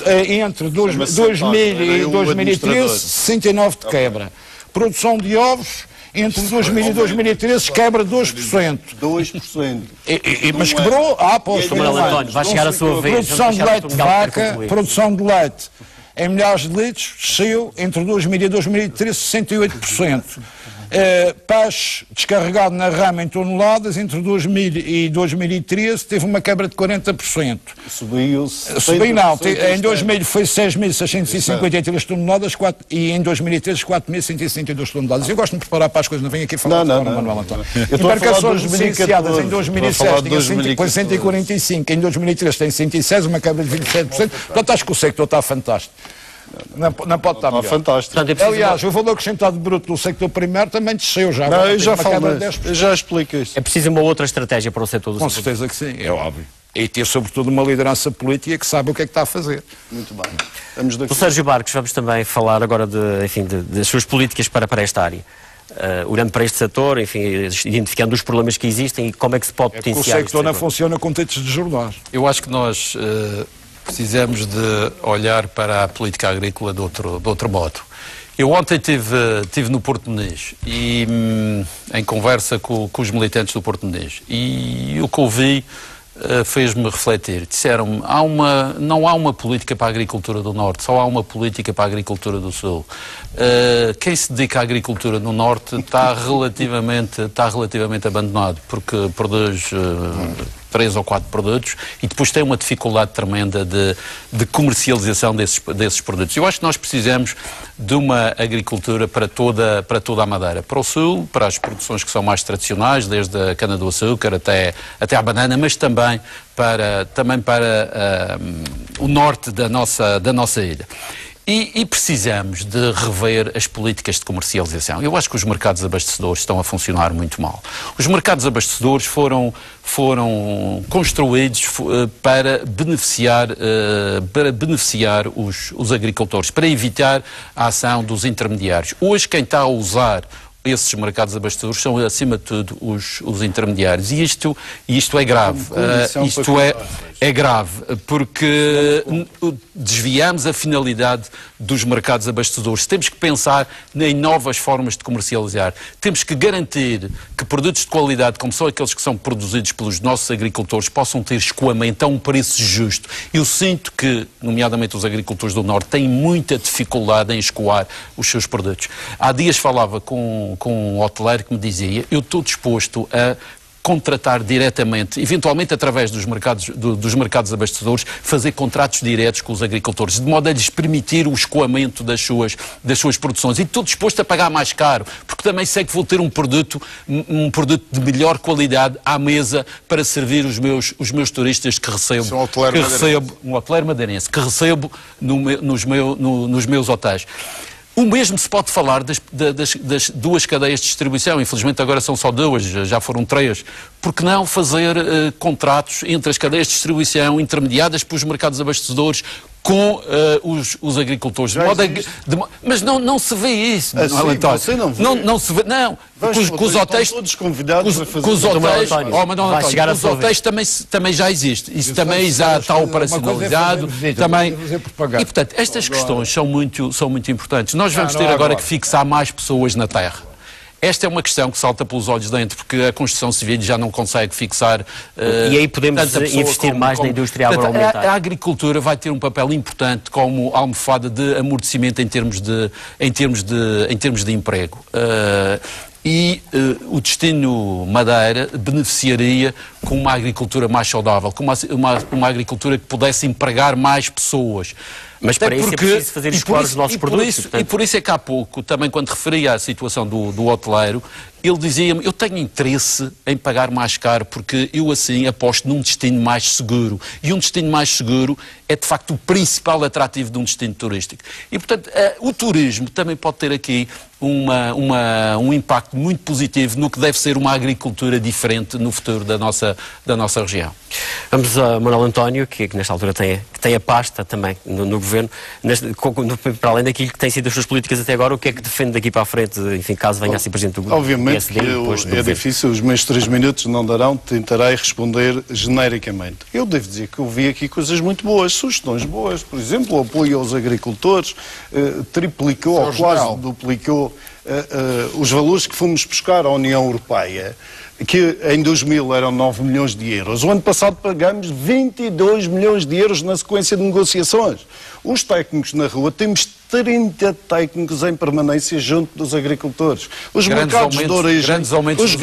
entre 2000 e 2013, 69% de quebra. Produção de ovos, entre 2000 e 2013, quebra 2%. 2%. Mas quebrou? Pois. António, vai chegar a sua vez. Produção de leite de vaca, produção de leite em milhares de litros, desceu entre 2000 e 2013, 68%. Peixe descarregado na rama em toneladas, entre 2000 e 2013 teve uma quebra de 40%. Subiu não, em 2000 foi 6.653 toneladas e em 2013 4.162 toneladas. Eu gosto de me preparar para as coisas, não venho aqui falar de Manuel António. Embarcações beneficiadas em 2007 tinha 145, em 2013 tem 106, uma quebra de 27%. Portanto, acho que o sector está fantástico. Não pode estar melhor. Fantástico. Portanto, Aliás, o valor acrescentado bruto do sector primário também desceu já. Não, eu já falo, já explico isso. É preciso uma outra estratégia para o setor do Com certeza que sim, é óbvio. E ter, sobretudo, uma liderança política que sabe o que é que está a fazer. Muito bem. Vamos daqui. O Sérgio Barcos, vamos também falar agora das suas políticas para esta área. Olhando para este setor, enfim, identificando os problemas que existem e como é que se pode potenciar. O sector não funciona com textos de jornais. Eu acho que nós precisamos de olhar para a política agrícola de outro modo. Eu ontem estive no Porto Muniz e em conversa com os militantes do Porto Muniz, e o que ouvi fez-me refletir. Disseram-me, não há uma política para a agricultura do Norte, só há uma política para a agricultura do Sul. Quem se dedica à agricultura no Norte está relativamente abandonado, porque produz 3 ou 4 produtos e depois tem uma dificuldade tremenda de comercialização desses produtos. Eu acho que nós precisamos de uma agricultura para toda a Madeira. Para o Sul, para as produções que são mais tradicionais, desde a cana-do-açúcar até a banana, mas também para o norte da nossa ilha. E precisamos de rever as políticas de comercialização. Eu acho que os mercados abastecedores estão a funcionar muito mal. Os mercados abastecedores foram construídos para beneficiar os agricultores, para evitar a ação dos intermediários. Hoje quem está a usar esses mercados abastecedores são, acima de tudo, os intermediários. E isto é grave. É grave, porque desviamos a finalidade dos mercados abastecedores. Temos que pensar em novas formas de comercializar. Temos que garantir que produtos de qualidade, como são aqueles que são produzidos pelos nossos agricultores, possam ter escoamento a um preço justo. Eu sinto que, nomeadamente os agricultores do Norte, têm muita dificuldade em escoar os seus produtos. Há dias falava com um hoteleiro que me dizia: eu estou disposto a contratar diretamente, eventualmente através dos mercados abastecedores, fazer contratos diretos com os agricultores, de modo a lhes permitir o escoamento das suas produções. E estou disposto a pagar mais caro, porque também sei que vou ter um produto de melhor qualidade à mesa para servir os meus turistas que recebo. Um hoteleiro madeirense que recebo nos meus hotéis. O mesmo se pode falar das duas cadeias de distribuição. Infelizmente agora são só 2, já foram 3. Por que não fazer contratos entre as cadeias de distribuição intermediadas pelos mercados abastecedores com os agricultores? Mas não se vê isso. Assim, você não vê? Não se vê, não. Com os hotéis, todos convidados a fazer. Com os hotéis também já existe. Isso também já está operacionalizado. E portanto, estas questões são muito importantes. Nós vamos ter agora que fixar mais pessoas na terra. Esta é uma questão que salta pelos olhos dentro, porque a construção civil já não consegue fixar... e aí podemos investir mais na indústria agroalimentar. A agricultura vai ter um papel importante como almofada de amortecimento em termos de emprego. E o destino Madeira beneficiaria com uma agricultura mais saudável, com uma agricultura que pudesse empregar mais pessoas. Mas para isso é preciso fazer escoar os nossos produtos. E por isso é que há pouco, também quando referia à situação do hoteleiro, ele dizia-me: eu tenho interesse em pagar mais caro porque eu assim aposto num destino mais seguro. E um destino mais seguro é de facto o principal atrativo de um destino turístico. E portanto o turismo também pode ter aqui um impacto muito positivo no que deve ser uma agricultura diferente no futuro da nossa região. Vamos a Manuel António, que nesta altura tem a pasta também no Governo, para além daquilo que tem sido as suas políticas até agora, o que é que defende daqui para a frente, enfim, caso venha a ser Presidente do Governo? Obviamente que é difícil, os meus 3 minutos não darão, tentarei responder genericamente. Eu devo dizer que eu vi aqui coisas muito boas, sugestões boas, por exemplo, o apoio aos agricultores, triplicou ou quase duplicou os valores que fomos buscar à União Europeia, que em 2000 eram 9 milhões de euros. O ano passado pagamos 22 milhões de euros na sequência de negociações. Os técnicos na rua, temos 30 técnicos em permanência junto dos agricultores. Os mercados de origem, os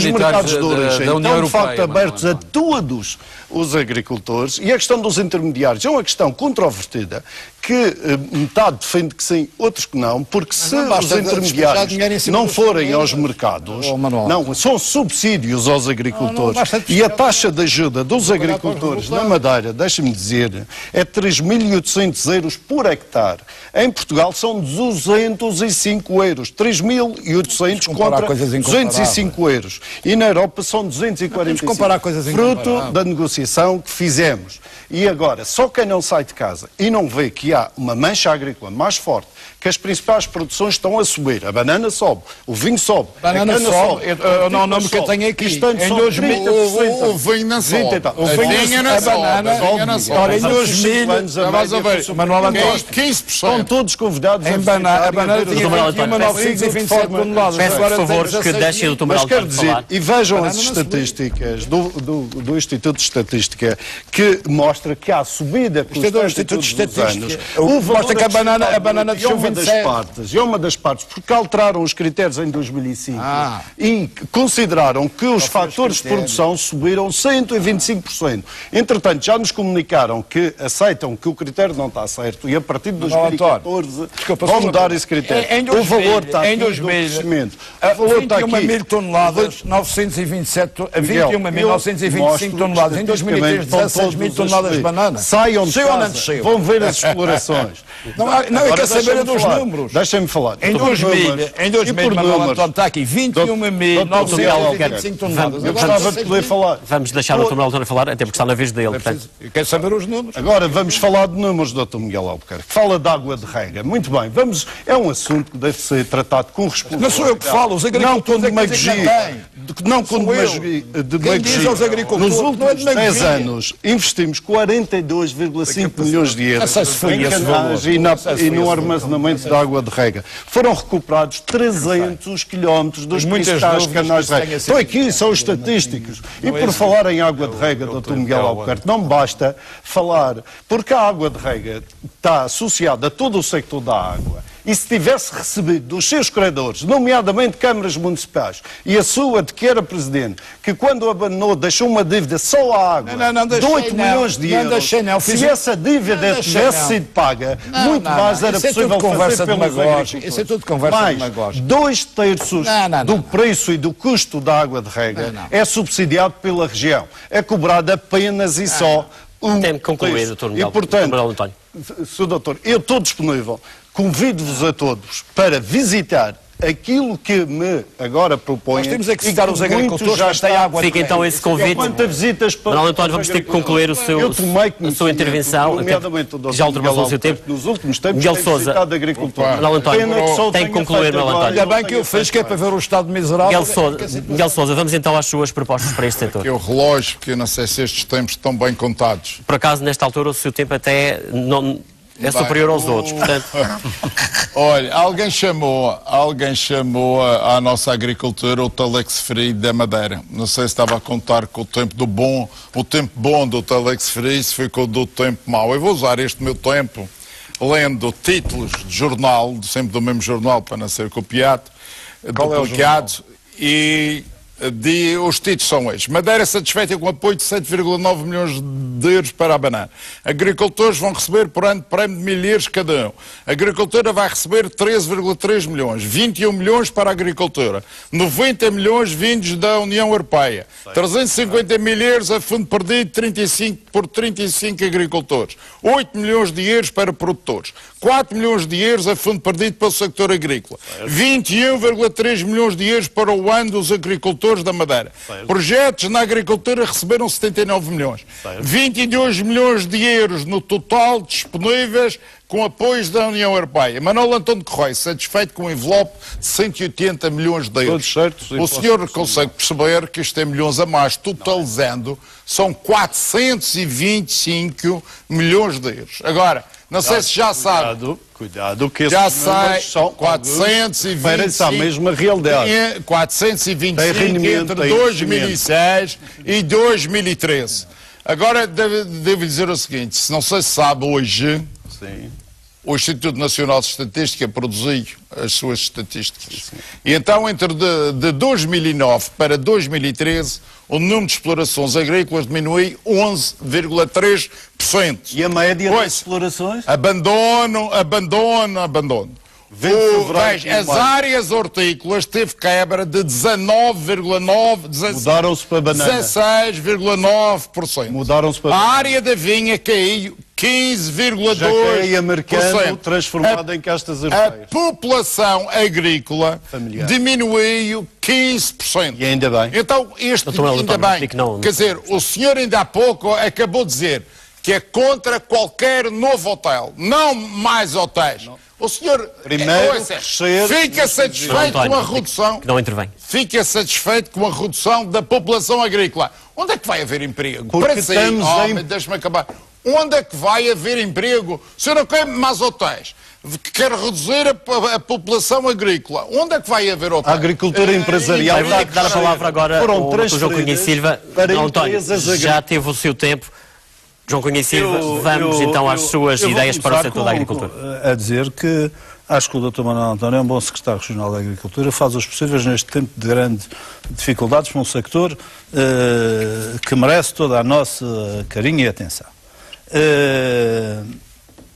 mercados de origem estão de facto abertos a todos os agricultores, e a questão dos intermediários é uma questão controvertida, que metade defende que sim, outros que não, porque se os intermediários não forem aos mercados, não, são subsídios aos agricultores, e a taxa de ajuda dos agricultores na Madeira, deixa-me dizer, é 3.800 euros por hectare. Em Portugal são 205 euros, 3.800 contra 205 euros. E na Europa são 245, fruto da negociação que fizemos. E agora, só quem não sai de casa e não vê que há uma mancha agrícola mais forte, que as principais produções estão a subir, a banana sobe, o vinho sobe, a cana sobe, o nome que eu tenho aqui, em 2000, o vinho não sobe, a banana, olha, em 2000, Manuel António. 15%. Estão todos convidados Em a banana, a banana visitar e tinha a ver 21.927 toneladas. Peço, por Agora tem favor, que 16 deixem o Dr. Mas Manuel quero António dizer, falar. e vejam Banana as não se estatísticas do Instituto de Estatística que mostra que há subida Isto é do constante Instituto de todos os Estatística. anos. Mostra que a banana desceu desceu 27. É uma das partes, porque alteraram os critérios em 2005 e consideraram que os fatores de produção subiram 125%. Entretanto, já nos comunicaram que aceitam que o critério não está certo e a partir de 2014 vão mudar esse critério. O valor está aqui do crescimento. O valor está aqui. 21.000 toneladas, 21.925 toneladas. Em 2003, 16.000 toneladas de banana. Saiam de Saiu ou não casa, desceu? vão ver as explorações. Não, eu quero saber dos números. Deixem-me falar. Em 2000, Manuel António está aqui, 21.925 toneladas. Eu gostava de poder falar. Vamos deixar o Dr. Manuel António falar, até porque está na vez dele. Portanto, Eu quero saber os números. Agora vamos falar de números, Dr. Miguel Albuquerque. Fala de água de rega. Muito bem, é um assunto que deve ser tratado com responsabilidade. Não sou eu que falo, os agricultores é que dizem que não têm. Não com Sou eu. Quem diz aos agricultores, Nos não é últimos demagogia. 10 anos investimos 42,5 milhões de euros em canais e no armazenamento de água de rega. Foram recuperados 300 quilómetros dos principais canais de rega. Estão aqui, são os estatísticos. E por falar em água de rega, Dr. Miguel Albuquerque, não basta falar, porque a água de rega está associada a todo o sector da água. E se tivesse recebido dos seus credores, nomeadamente câmaras municipais, e a sua, de que era presidente, que quando abandonou deixou uma dívida só à água de 8 milhões de euros, se essa dívida tivesse sido paga, muito mais era possível fazer pelos agricultores. Isso é tudo conversa de Mais, 2/3 do preço e do custo da água de rega é subsidiado pela região. É cobrado apenas e só tem que concluir, Dr. Miguel. E, portanto, Manuel António. Sr. Doutor, eu estou disponível. Convido-vos a todos para visitar aquilo que me agora propõem. Nós temos é que citar os agricultores já que têm água. Fica então esse convite. Manuel António, vamos ter que concluir a sua intervenção, que já ultrapassou o seu tempo. Nos últimos tempos Miguel Sousa. Manuel António, tem que concluir, Manuel António. Ainda bem que eu fiz, que é para ver o estado miserável. Miguel Sousa, vamos então às suas propostas para este setor. Que o relógio, que eu não sei se estes tempos estão bem contados. Por acaso, nesta altura, o seu tempo até não é superior aos outros, portanto... Olha, alguém chamou à nossa agricultura o Telex Free da Madeira. Não sei se estava a contar com o tempo bom do Telex Free, se foi com o do tempo mau. Eu vou usar este meu tempo lendo títulos de jornal, sempre do mesmo jornal para não ser copiado, duplicado, e os títulos são estes. Madeira satisfeita com apoio de 7,9 milhões de euros para a banana. Agricultores vão receber por ano prémio de 1.000 euros cada um. A agricultura vai receber 13,3 milhões, 21 milhões para a agricultura, 90 milhões vindos da União Europeia, 350 mil euros a fundo perdido por 35 agricultores, 8 milhões de euros para produtores, 4 milhões de euros a fundo perdido para o sector agrícola, 21,3 milhões de euros para o ano dos agricultores da Madeira. Projetos na agricultura receberam 79 milhões. 22 milhões de euros no total disponíveis com apoios da União Europeia. Manuel António Correia, satisfeito com um envelope de 180 milhões de euros. O senhor consegue perceber que isto é milhões a mais, totalizando, são 425 milhões de euros. Agora, não sei se já sabe... Cuidado, que já esses sai são 425 a mesma realidade. 425 entre 2006 e 2013. Agora devo dizer o seguinte, se não sei se sabe hoje, o Instituto Nacional de Estatística produziu as suas estatísticas. E então, de 2009 para 2013, o número de explorações agrícolas diminuiu 11,3%. E a média das explorações? Abandono. As áreas hortícolas teve quebra de 19,9%. Mudaram-se para banana. 16,9%. Mudaram-se para a área da vinha caiu 15,2%. Jaqueia americano transformado em castas europeias. A população agrícola diminuiu 15%. E ainda bem. Então, ainda bem. Quer dizer, o senhor ainda há pouco acabou de dizer que é contra qualquer novo hotel. Não mais hotéis. Não. O senhor fica satisfeito com a redução. Não intervém. Fica satisfeito com a redução da população agrícola. Onde é que vai haver emprego? Porque estamos deixa-me acabar. Onde é que vai haver emprego? O senhor não quer mais hotéis, quer reduzir a população agrícola. Onde é que vai haver hotéis? A agricultura empresarial. Vai dar a palavra agora ao João Cunha e Silva. António, já teve o seu tempo. João Cunha e Silva, vamos então às suas ideias para o setor da agricultura. A dizer que acho que o Dr. Manuel António é um bom secretário regional da Agricultura, faz os possíveis neste tempo de grandes dificuldades para um sector que merece toda a nossa carinho e atenção.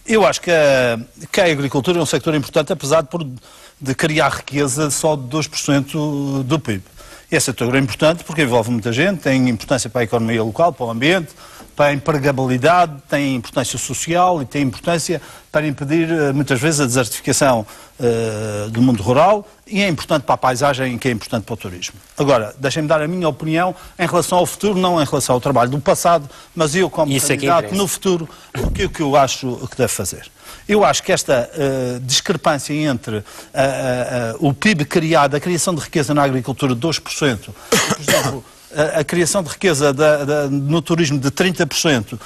Eu acho que a agricultura é um sector importante, apesar de criar riqueza só de 2% do PIB. E esse setor é importante porque envolve muita gente, tem importância para a economia local, para o ambiente, para a empregabilidade, tem importância social e tem importância para impedir, muitas vezes, a desertificação do mundo rural, e é importante para a paisagem, que é importante para o turismo. Agora, deixem-me dar a minha opinião em relação ao futuro, não em relação ao trabalho do passado, mas eu, como candidato no futuro, o que eu acho que deve fazer. Eu acho que esta discrepância entre o PIB criado, a criação de riqueza na agricultura de 2%, por exemplo, a criação de riqueza no turismo de 30%,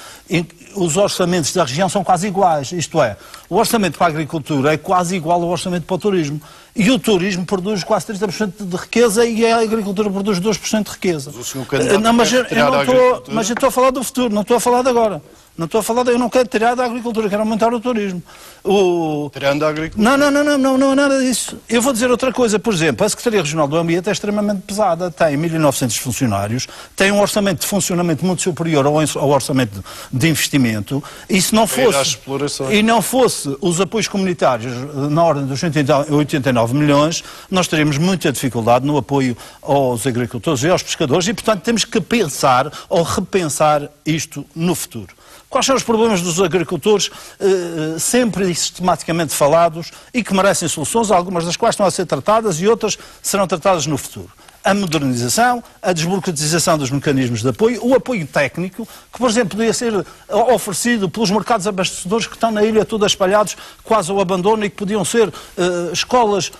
os orçamentos da região são quase iguais, isto é, o orçamento para a agricultura é quase igual ao orçamento para o turismo. E o turismo produz quase 30% de riqueza e a agricultura produz 2% de riqueza. Mas eu estou a falar do futuro, não estou a falar de agora. Não estou a falar eu não quero tirar da agricultura, quero aumentar o turismo. Tirando a agricultura? Não é nada disso. Eu vou dizer outra coisa, por exemplo, a Secretaria Regional do Ambiente é extremamente pesada, tem 1.900 funcionários, tem um orçamento de funcionamento muito superior ao orçamento de investimento, e se não fosse os apoios comunitários na ordem dos 89 milhões, nós teríamos muita dificuldade no apoio aos agricultores e aos pescadores, e portanto temos que pensar ou repensar isto no futuro. Quais são os problemas dos agricultores sempre e sistematicamente falados e que merecem soluções, algumas das quais estão a ser tratadas e outras serão tratadas no futuro? A modernização, a desburocratização dos mecanismos de apoio, o apoio técnico, que, por exemplo, podia ser oferecido pelos mercados abastecedores que estão na ilha toda espalhados, quase ao abandono, e que podiam ser escolas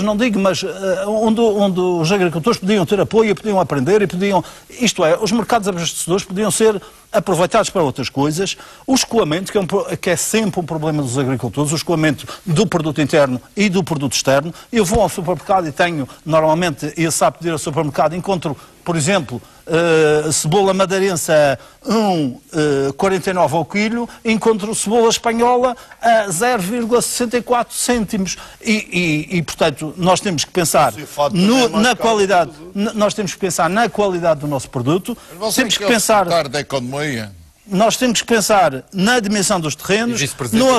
não digo, mas onde os agricultores podiam ter apoio e podiam aprender e podiam... Isto é, os mercados abastecedores podiam ser aproveitados para outras coisas. O escoamento, que é sempre um problema dos agricultores, o escoamento do produto interno e do produto externo. Eu vou ao supermercado e tenho, normalmente, e sabe pedir ao supermercado, encontro, por exemplo, cebola madeirense a 1,49 ao quilo, encontro cebola espanhola a 0,64 cêntimos. E, portanto, nós temos que pensar na qualidade, nós temos que pensar na qualidade do nosso produto, temos que pensar da economia. Nós temos que pensar na dimensão dos terrenos, no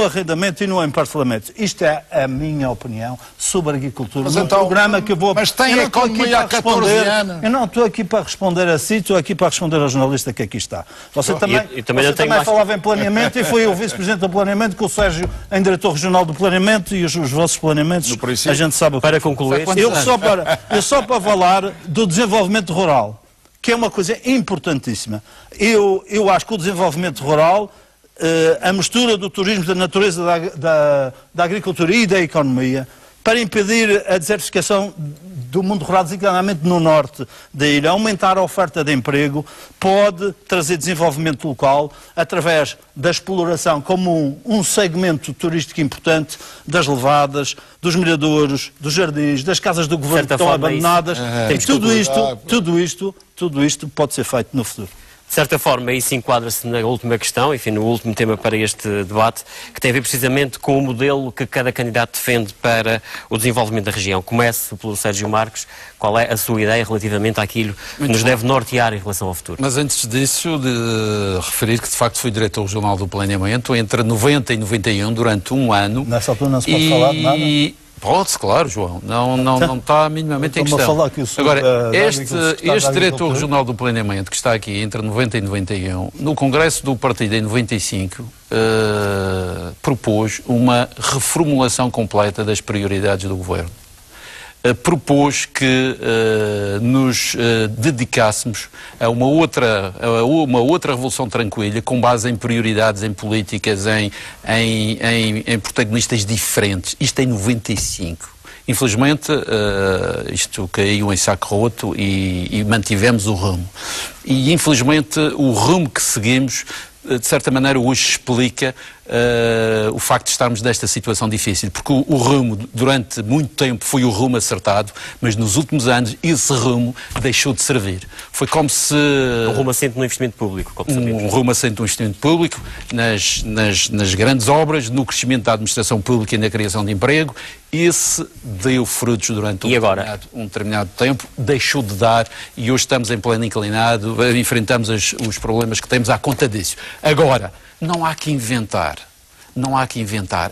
arrendamento e no emparcelamento. Isto é a minha opinião sobre a agricultura. Mas então, programa que eu vou... Mas tem economia há 14 anos. Eu não estou aqui para responder a si, estou aqui para responder ao jornalista que aqui está. Você também falava em planeamento e foi o vice-presidente do planeamento com o Sérgio em diretor regional do planeamento e os vossos planeamentos, a gente sabe. Para concluir, eu só para falar do desenvolvimento rural, que é uma coisa importantíssima. Eu acho que o desenvolvimento rural, a mistura do turismo, da natureza, da agricultura e da economia, para impedir a desertificação do mundo rural, designadamente no norte da ilha, aumentar a oferta de emprego, pode trazer desenvolvimento local através da exploração como um segmento turístico importante das levadas, dos miradouros, dos jardins, das casas do governo que estão abandonadas. Tudo isto pode ser feito no futuro. De certa forma, isso enquadra-se na última questão, enfim, no último tema para este debate, que tem a ver precisamente com o modelo que cada candidato defende para o desenvolvimento da região. Começo pelo Sérgio Marques. Qual é a sua ideia relativamente àquilo que nos deve nortear em relação ao futuro? Mas antes disso, de referir que de facto fui diretor regional do planeamento entre 90 e 91, durante um ano. Nessa altura não se pode falar de nada? Pode-se, claro, João. Não está minimamente em questão. Agora, este diretor regional do planeamento que está aqui entre 90 e 91, no Congresso do Partido em 95, propôs uma reformulação completa das prioridades do Governo. Propôs que nos dedicássemos a uma outra revolução tranquila, com base em prioridades, em políticas, em protagonistas diferentes. Isto em 95. Infelizmente, isto caiu em saco roto e mantivemos o rumo. E, infelizmente, o rumo que seguimos, de certa maneira, hoje explica o facto de estarmos nesta situação difícil, porque o rumo, durante muito tempo, foi o rumo acertado, mas nos últimos anos esse rumo deixou de servir. Foi como se... Um rumo assente no investimento público, como sabemos. Um rumo assente no investimento público, nas grandes obras, no crescimento da administração pública e na criação de emprego. Esse deu frutos durante um determinado tempo, deixou de dar e hoje estamos em pleno inclinado, enfrentamos os problemas que temos à conta disso. Agora, não há que inventar,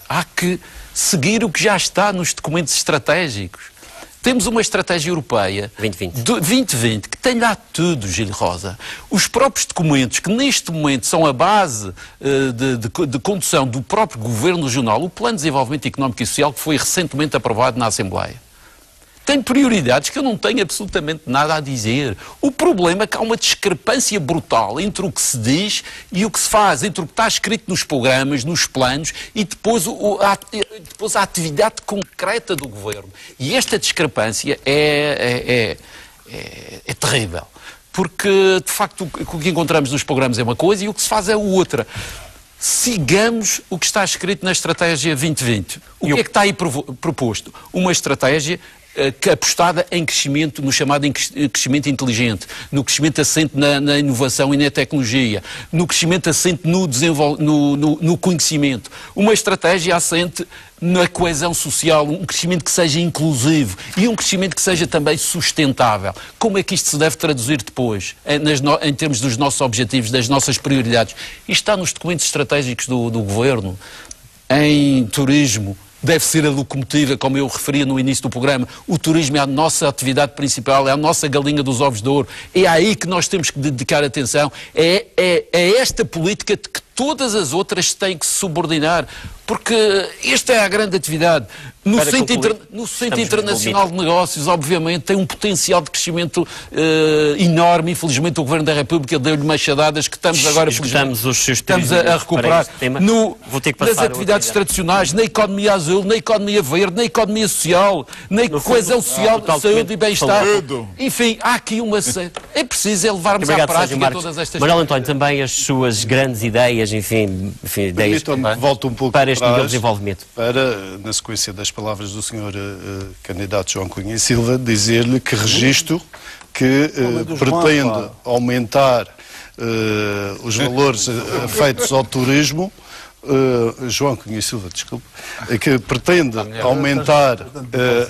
há que seguir o que já está nos documentos estratégicos. Temos uma estratégia europeia 2020 que tem lá tudo, Gil Rosa. Os próprios documentos que neste momento são a base de condução do próprio Governo Regional, o Plano de Desenvolvimento Económico e Social que foi recentemente aprovado na Assembleia. Tem prioridades que eu não tenho absolutamente nada a dizer. O problema é que há uma discrepância brutal entre o que se diz e o que se faz, entre o que está escrito nos programas, nos planos e depois a atividade concreta do Governo. E esta discrepância é terrível. Porque, de facto, o que encontramos nos programas é uma coisa e o que se faz é outra. Sigamos o que está escrito na Estratégia 2020. O que é que está aí proposto? Uma estratégia apostada em crescimento, no chamado crescimento inteligente, no crescimento assente na inovação e na tecnologia, no crescimento assente no conhecimento. Uma estratégia assente na coesão social, um crescimento que seja inclusivo e um crescimento que seja também sustentável. Como é que isto se deve traduzir depois, em termos dos nossos objetivos, das nossas prioridades? Isto está nos documentos estratégicos do Governo. Em turismo, deve ser a locomotiva, como eu referia no início do programa. O turismo é a nossa atividade principal, é a nossa galinha dos ovos de ouro. É aí que nós temos que dedicar atenção. É esta política de que todas as outras têm que se subordinar. Porque esta é a grande atividade. No Centro Internacional de Negócios, obviamente, tem um potencial de crescimento enorme. Infelizmente, o Governo da República deu-lhe machadadas que estamos agora estamos a recuperar. Nas atividades tradicionais, na economia azul, na economia verde, na economia social, na coesão social, saúde e bem-estar. Enfim, há aqui uma... É preciso levarmos à prática todas estas... Manuel António, também as suas grandes ideias, enfim ideias volto um pouco para este nível de desenvolvimento. Para, na sequência das palavras do Sr. candidato João Cunha e Silva, dizer-lhe que registro que pretende aumentar os valores feitos ao turismo, João Cunha e Silva, desculpe, que pretende aumentar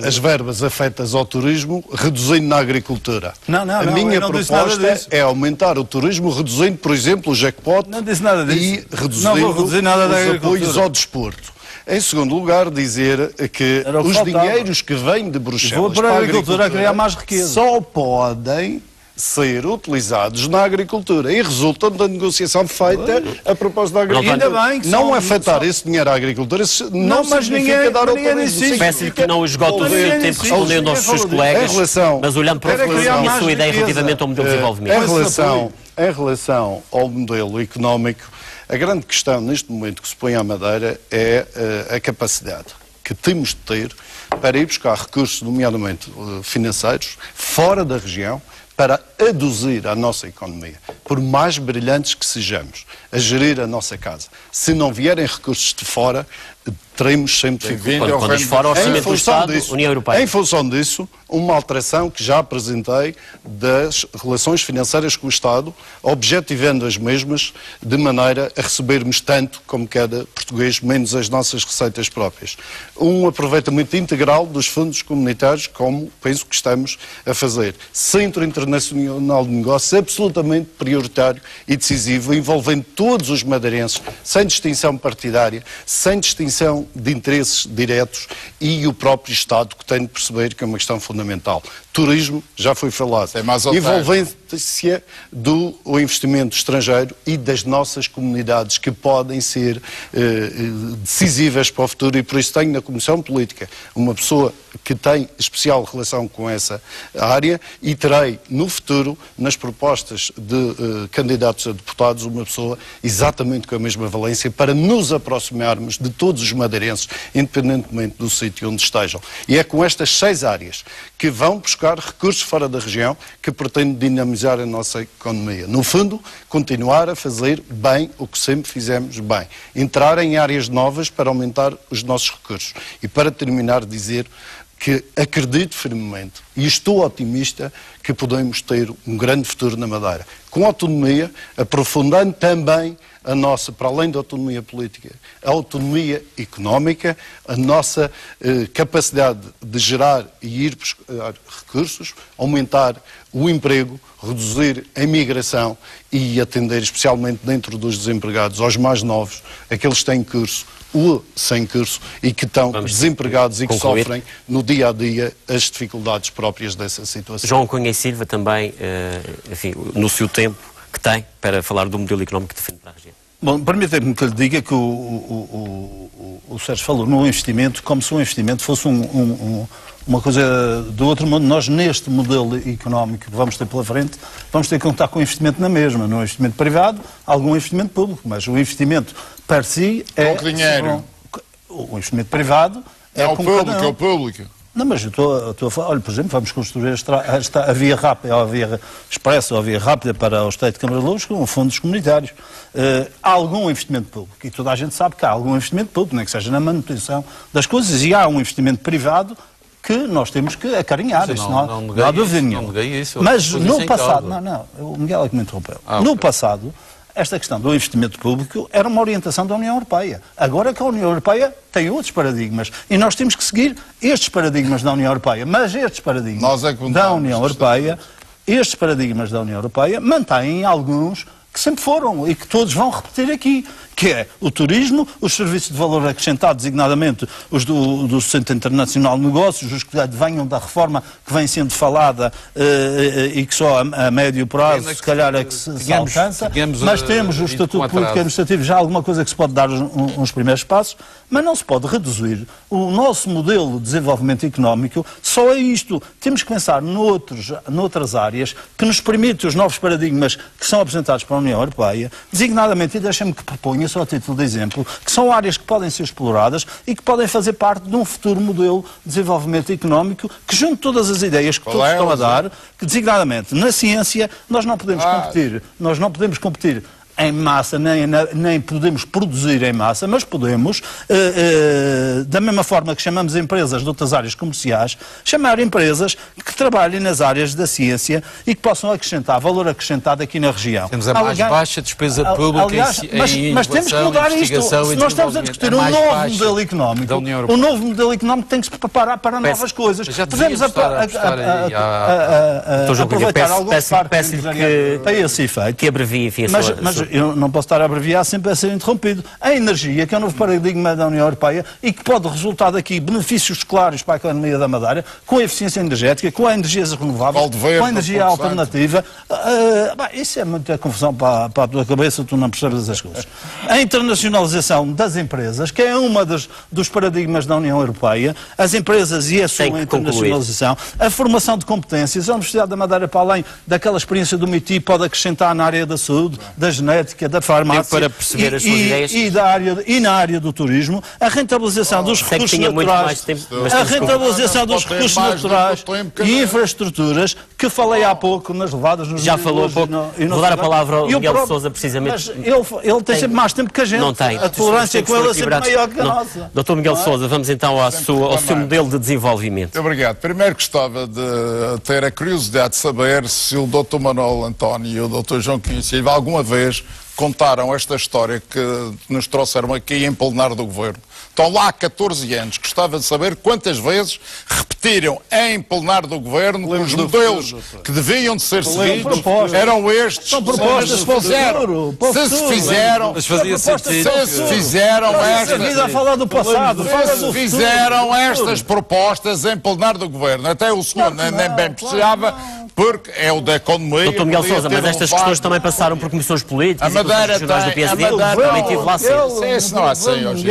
as verbas afetas ao turismo, reduzindo na agricultura. A minha proposta é aumentar o turismo, reduzindo, por exemplo, o jackpot e reduzindo os apoios ao desporto. Em segundo lugar, dizer que os dinheiros que vêm de Bruxelas para a agricultura criar mais riqueza. Só podem ser utilizados na agricultura e resultam da negociação feita a propósito da agricultura. Ainda bem que não afetar esse dinheiro à agricultura não significa dar autorização. Peço-lhe que não esgote o seu tempo respondendo aos seus colegas, mas olhando para a sua ideia relativamente ao modelo de desenvolvimento. Em relação ao modelo económico, a grande questão neste momento que se põe à Madeira é a capacidade que temos de ter para ir buscar recursos, nomeadamente financeiros, fora da região, para aduzir a nossa economia, por mais brilhantes que sejamos, a gerir a nossa casa. Se não vierem recursos de fora, teremos sempre dificuldade. Quando fora o orçamento do Estado, União Europeia. Em função disso, uma alteração que já apresentei das relações financeiras com o Estado, objetivando as mesmas, de maneira a recebermos tanto como cada português, menos as nossas receitas próprias. Um aproveitamento integral dos fundos comunitários, como penso que estamos a fazer. Centro Internacional de Negócios absolutamente prioritário e decisivo, envolvendo todos os madeirenses, sem distinção partidária, sem distinção de interesses diretos, e o próprio Estado, que tem de perceber que é uma questão fundamental. Turismo, já foi falado, envolvendo dependência do investimento estrangeiro e das nossas comunidades, que podem ser decisivas para o futuro, e por isso tenho na Comissão Política uma pessoa que tem especial relação com essa área, e terei no futuro, nas propostas de candidatos a deputados, uma pessoa exatamente com a mesma valência, para nos aproximarmos de todos os madeirenses, independentemente do sítio onde estejam. E é com estas 6 áreas que vão buscar recursos fora da região que pretendo dinamizar a nossa economia. No fundo, continuar a fazer bem o que sempre fizemos bem. Entrar em áreas novas para aumentar os nossos recursos. E para terminar, dizer que acredito firmemente e estou otimista que podemos ter um grande futuro na Madeira. Com autonomia, aprofundando também a nossa, para além da autonomia política, a autonomia económica, a nossa capacidade de gerar e ir buscar recursos, aumentar o emprego, reduzir a imigração e atender especialmente dentro dos desempregados aos mais novos, aqueles que têm curso ou sem curso e que estão desempregados e que sofrem no dia a dia as dificuldades próprias dessa situação. João Cunha e Silva também, enfim, no seu tempo que tem para falar do modelo económico que defende para a região. Bom, permita-me que lhe diga que o Sérgio falou no investimento como se o investimento fosse uma coisa do outro mundo. Nós, neste modelo económico que vamos ter pela frente, vamos ter que contar com investimento na mesma. No investimento privado, algum investimento público, mas o investimento per si é... Com que dinheiro? O investimento privado é o público, é o público. Não, mas eu estou a falar, olha, por exemplo, vamos construir a via rápida, a via expressa ou a via rápida para o Estreito de Câmara de Lobos com fundos comunitários. Há algum investimento público, e toda a gente sabe que há algum investimento público, nem que seja na manutenção das coisas, e há um investimento privado que nós temos que acarinhar, isso não há dúvida nenhuma. Mas no passado, o Miguel é que me interrompeu. No passado, esta questão do investimento público era uma orientação da União Europeia. Agora que a União Europeia tem outros paradigmas e nós temos que seguir estes paradigmas da União Europeia, mas estes paradigmas da União Europeia, estes paradigmas da União Europeia mantêm alguns que sempre foram e que todos vão repetir aqui, que é o turismo, os serviços de valor acrescentado, designadamente os do Centro Internacional de Negócios, os que venham da reforma que vem sendo falada e que só a médio prazo, se calhar, é que se alcança, mas temos o Estatuto Político e Administrativo, já alguma coisa que se pode dar uns primeiros passos, mas não se pode reduzir o nosso modelo de desenvolvimento económico só a isto. Temos que pensar noutras áreas que nos permitem os novos paradigmas que são apresentados para a União Europeia, designadamente, e deixem-me que proponha, só a título de exemplo, que são áreas que podem ser exploradas e que podem fazer parte de um futuro modelo de desenvolvimento económico que, junto de todas as ideias que todos estão a dar, que designadamente na ciência nós não podemos competir em massa, nem podemos produzir em massa, mas podemos, da mesma forma que chamamos empresas de outras áreas comerciais, chamar empresas que trabalhem nas áreas da ciência e que possam acrescentar valor acrescentado aqui na região. Temos a mais baixa despesa pública mas temos que mudar isto. Se nós estamos a discutir um novo modelo económico, o novo modelo económico tem que se preparar para novas coisas. Podemos aproveitar alguns parques para esse efeito. Que abrevie, enfim, mas eu não posso estar a abreviar sempre a ser interrompido. A energia, que é o novo paradigma da União Europeia e que pode resultar daqui benefícios claros para a economia da Madeira, com a eficiência energética, com a energias renováveis, com a energia alternativa. Isso é muita confusão para a tua cabeça, tu não percebes as coisas. A internacionalização das empresas, que é uma dos paradigmas da União Europeia, as empresas e a sua internacionalização, a formação de competências, a Universidade da Madeira, para além daquela experiência do MIT, pode acrescentar na área da saúde, da genética, da farmácia para perceber as suas ideias. E na área do turismo, a rentabilização dos recursos naturais, e infraestruturas, que falei há pouco nas levadas. Já falou há pouco. Vou dar a palavra ao Miguel Sousa, precisamente. Mas ele tem sempre mais tempo que a gente. Não tem. A tolerância com ele é sempre maior que a nossa. Dr. Miguel Sousa, vamos então ao seu modelo de desenvolvimento. Muito obrigado. Primeiro gostava de ter a curiosidade de saber se o Dr. Manuel António e o Dr. João Cunha Silva alguma vez contaram esta história que nos trouxeram aqui em plenário do Governo. Estão lá há 14 anos. Gostava de saber quantas vezes repetiram em plenário do Governo os modelos que deviam de ser seguidos eram estes. São propostas para o futuro. Se se fizeram estas propostas em plenário do Governo. Até o senhor nem bem precisava, porque é o da economia. Dr. Miguel Sousa, mas estas questões também passaram por comissões políticas, a Madeira regionais do PSD, também tive lá Isso não é assim hoje.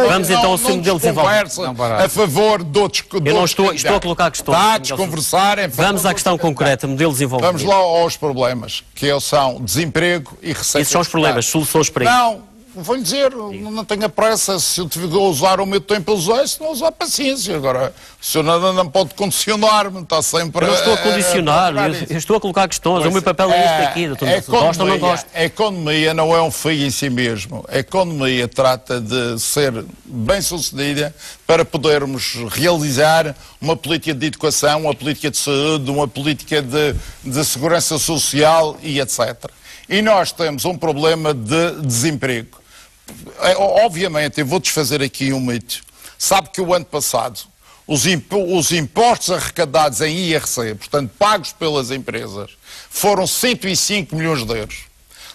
Vamos então ao seu modelo de desenvolvimento. A favor de outros. Eu não estou a colocar questões. Está a desconversarem. Vamos à questão concreta, modelo de desenvolvimento. Vamos lá aos problemas, que são desemprego e receita. Esses são os problemas, soluções para isso. Não. Vou-lhe dizer, não tenha pressa, se eu tiver a usar o meu tempo, usar, se não usar, paciência. Agora, o senhor não pode condicionar-me, está sempre... Eu não estou a condicionar, eu estou a colocar questões, o meu papel é este aqui, doutor. Gosta ou não gosta? A economia não é um fim em si mesmo. A economia trata de ser bem-sucedida para podermos realizar uma política de educação, uma política de saúde, uma política de segurança social e etc. E nós temos um problema de desemprego. Obviamente, eu vou desfazer aqui um mito. Sabe que o ano passado os impostos arrecadados em IRC, portanto pagos pelas empresas, foram 105 milhões de euros,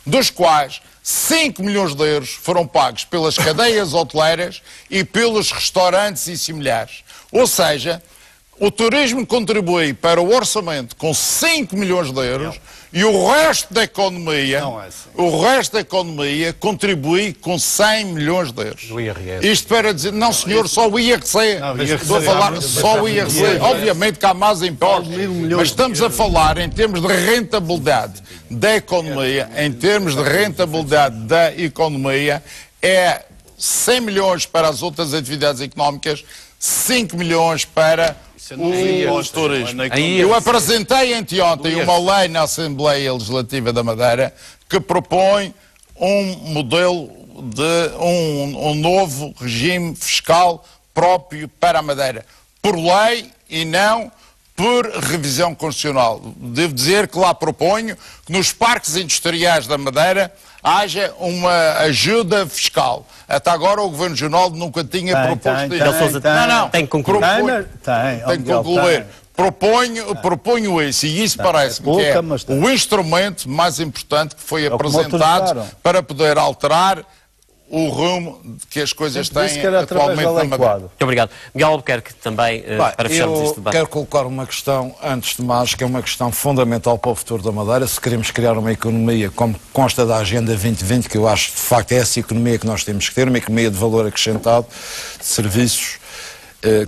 dos quais 5 milhões de euros foram pagos pelas cadeias hoteleiras e pelos restaurantes e similares. Ou seja, o turismo contribui para o orçamento com 5 milhões de euros e o resto da economia, contribui com 100 milhões de euros. Do IRS. Isto para dizer, não senhor, só o IRC. Estou a falar só o IRC. Obviamente que há mais impostos, mas estamos a falar em termos de rentabilidade da economia, é 100 milhões para as outras atividades económicas, 5 milhões para o turismo. Eu apresentei anteontem uma lei na Assembleia Legislativa da Madeira que propõe um modelo de um novo regime fiscal próprio para a Madeira, por lei e não por revisão constitucional. Devo dizer que lá proponho que nos parques industriais da Madeira haja uma ajuda fiscal. Até agora o Governo Regional nunca tinha proposto isso. Não. Tem que concluir. Tem que concluir. Proponho isso, e isso parece-me que é o instrumento mais importante que foi apresentado para poder alterar o rumo que as coisas têm atualmente na Madeira. Muito obrigado. Miguel Albuquerque, também, para fecharmos este debate. Eu quero colocar uma questão, antes de mais, que é uma questão fundamental para o futuro da Madeira. Se queremos criar uma economia, como consta da Agenda 2020, que eu acho, de facto, é essa economia que nós temos que ter, uma economia de valor acrescentado, de serviços,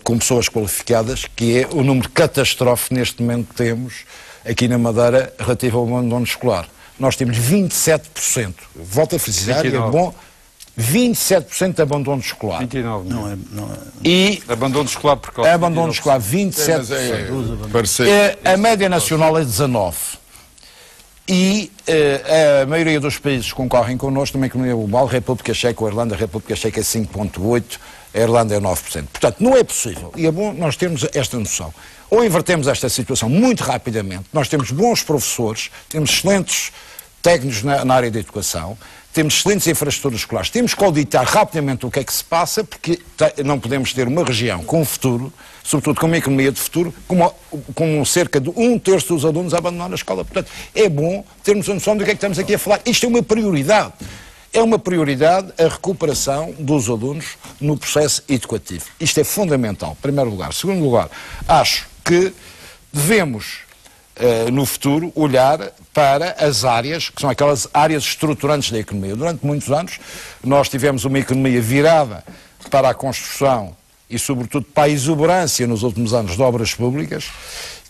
com pessoas qualificadas, que é o número catastrófico neste momento que temos aqui na Madeira relativo ao abandono escolar. Nós temos 27%. Volto a frisar, é bom... 27% de abandono escolar. 29%. Não é. E abandono escolar precoce. Abandono escolar, 27%. A média nacional é 19%. E a maioria dos países que concorrem connosco numa economia global, República Checa ou Irlanda, a República Checa é 5,8%, a Irlanda é 9%. Portanto, não é possível. E é bom nós termos esta noção. Ou invertemos esta situação muito rapidamente, nós temos bons professores, temos excelentes técnicos na área da educação, temos excelentes infraestruturas escolares, temos que auditar rapidamente o que é que se passa, porque não podemos ter uma região com um futuro, sobretudo com uma economia de futuro, com cerca de 1/3 dos alunos a abandonar a escola. Portanto, é bom termos a noção do que é que estamos aqui a falar. Isto é uma prioridade. É uma prioridade a recuperação dos alunos no processo educativo. Isto é fundamental, em primeiro lugar. Em segundo lugar, acho que devemos, no futuro, olhar para as áreas, que são aquelas áreas estruturantes da economia. Durante muitos anos, nós tivemos uma economia virada para a construção e, sobretudo, para a exuberância nos últimos anos de obras públicas,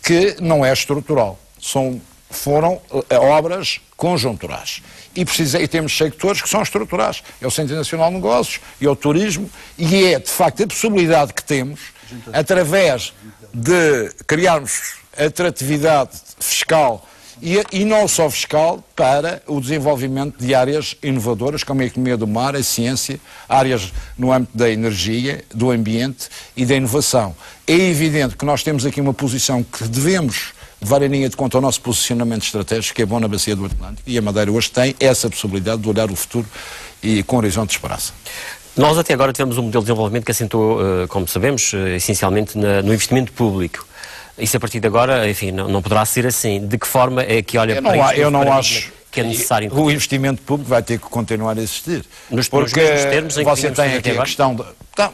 que não é estrutural. Foram obras conjunturais. E temos sectores que são estruturais. É o Centro Nacional de Negócios, é o turismo, e é, de facto, a possibilidade que temos, através de criarmos atratividade fiscal e não só fiscal, para o desenvolvimento de áreas inovadoras, como a economia do mar, a ciência, áreas no âmbito da energia, do ambiente e da inovação. É evidente que nós temos aqui uma posição que devemos levar em linha de conta o nosso posicionamento estratégico, que é bom na Bacia do Atlântico, e a Madeira hoje tem essa possibilidade de olhar o futuro e com horizonte de esperança. Nós até agora tivemos um modelo de desenvolvimento que assentou, como sabemos, essencialmente no investimento público. Isso a partir de agora, enfim, não poderá ser assim. De que forma é que olha para isto? Eu não acho que é necessário. O investimento público vai ter que continuar a existir. Nos porque mesmos termos em que você tem aqui a questão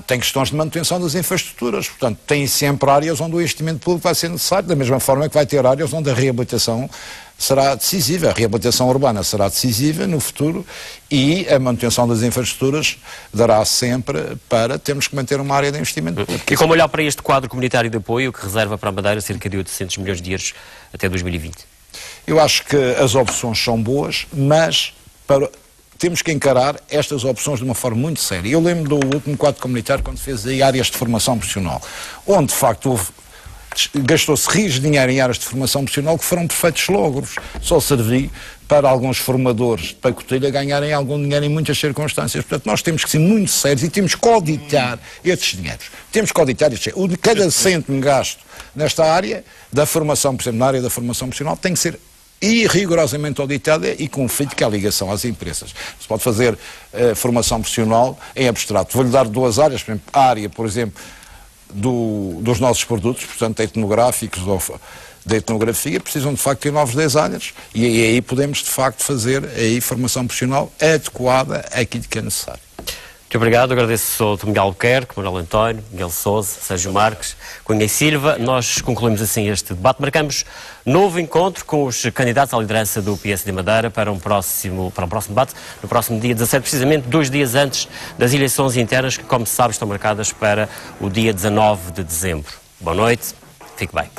tem questões de manutenção das infraestruturas, portanto, tem sempre áreas onde o investimento público vai ser necessário, da mesma forma que vai ter áreas onde a reabilitação será decisiva. A reabilitação urbana será decisiva no futuro e a manutenção das infraestruturas dará sempre para termos que manter uma área de investimento público. E como olhar para este quadro comunitário de apoio que reserva para a Madeira cerca de 800 milhões de euros até 2020? Eu acho que as opções são boas, mas temos que encarar estas opções de uma forma muito séria. Eu lembro do último quadro comunitário quando fez aí áreas de formação profissional, onde de facto gastou-se rios de dinheiro em áreas de formação profissional que foram perfeitos logros. Só serviu para alguns formadores de pacotilha ganharem algum dinheiro em muitas circunstâncias. Portanto, nós temos que ser muito sérios e temos que auditar estes dinheiros. Temos que auditar estes dinheiros. Cada cêntimo gasto nesta área da formação, por exemplo, na área da formação profissional, tem que ser rigorosamente auditada e com que há ligação às empresas. Se pode fazer formação profissional em abstrato. Vou-lhe dar duas áreas, por exemplo, a área, por exemplo, dos nossos produtos, portanto, etnográficos ou da etnografia, precisam de facto ter novos designers e aí podemos de facto fazer aí formação profissional adequada àquilo que é necessário. Muito obrigado, agradeço ao Miguel Albuquerque, Manuel António, Miguel Sousa, Sérgio Marques, Cunha e Silva. Nós concluímos assim este debate. Marcamos novo encontro com os candidatos à liderança do PSD Madeira para um próximo debate, no próximo dia 17, precisamente 2 dias antes das eleições internas que, como se sabe, estão marcadas para o dia 19 de dezembro. Boa noite, fique bem.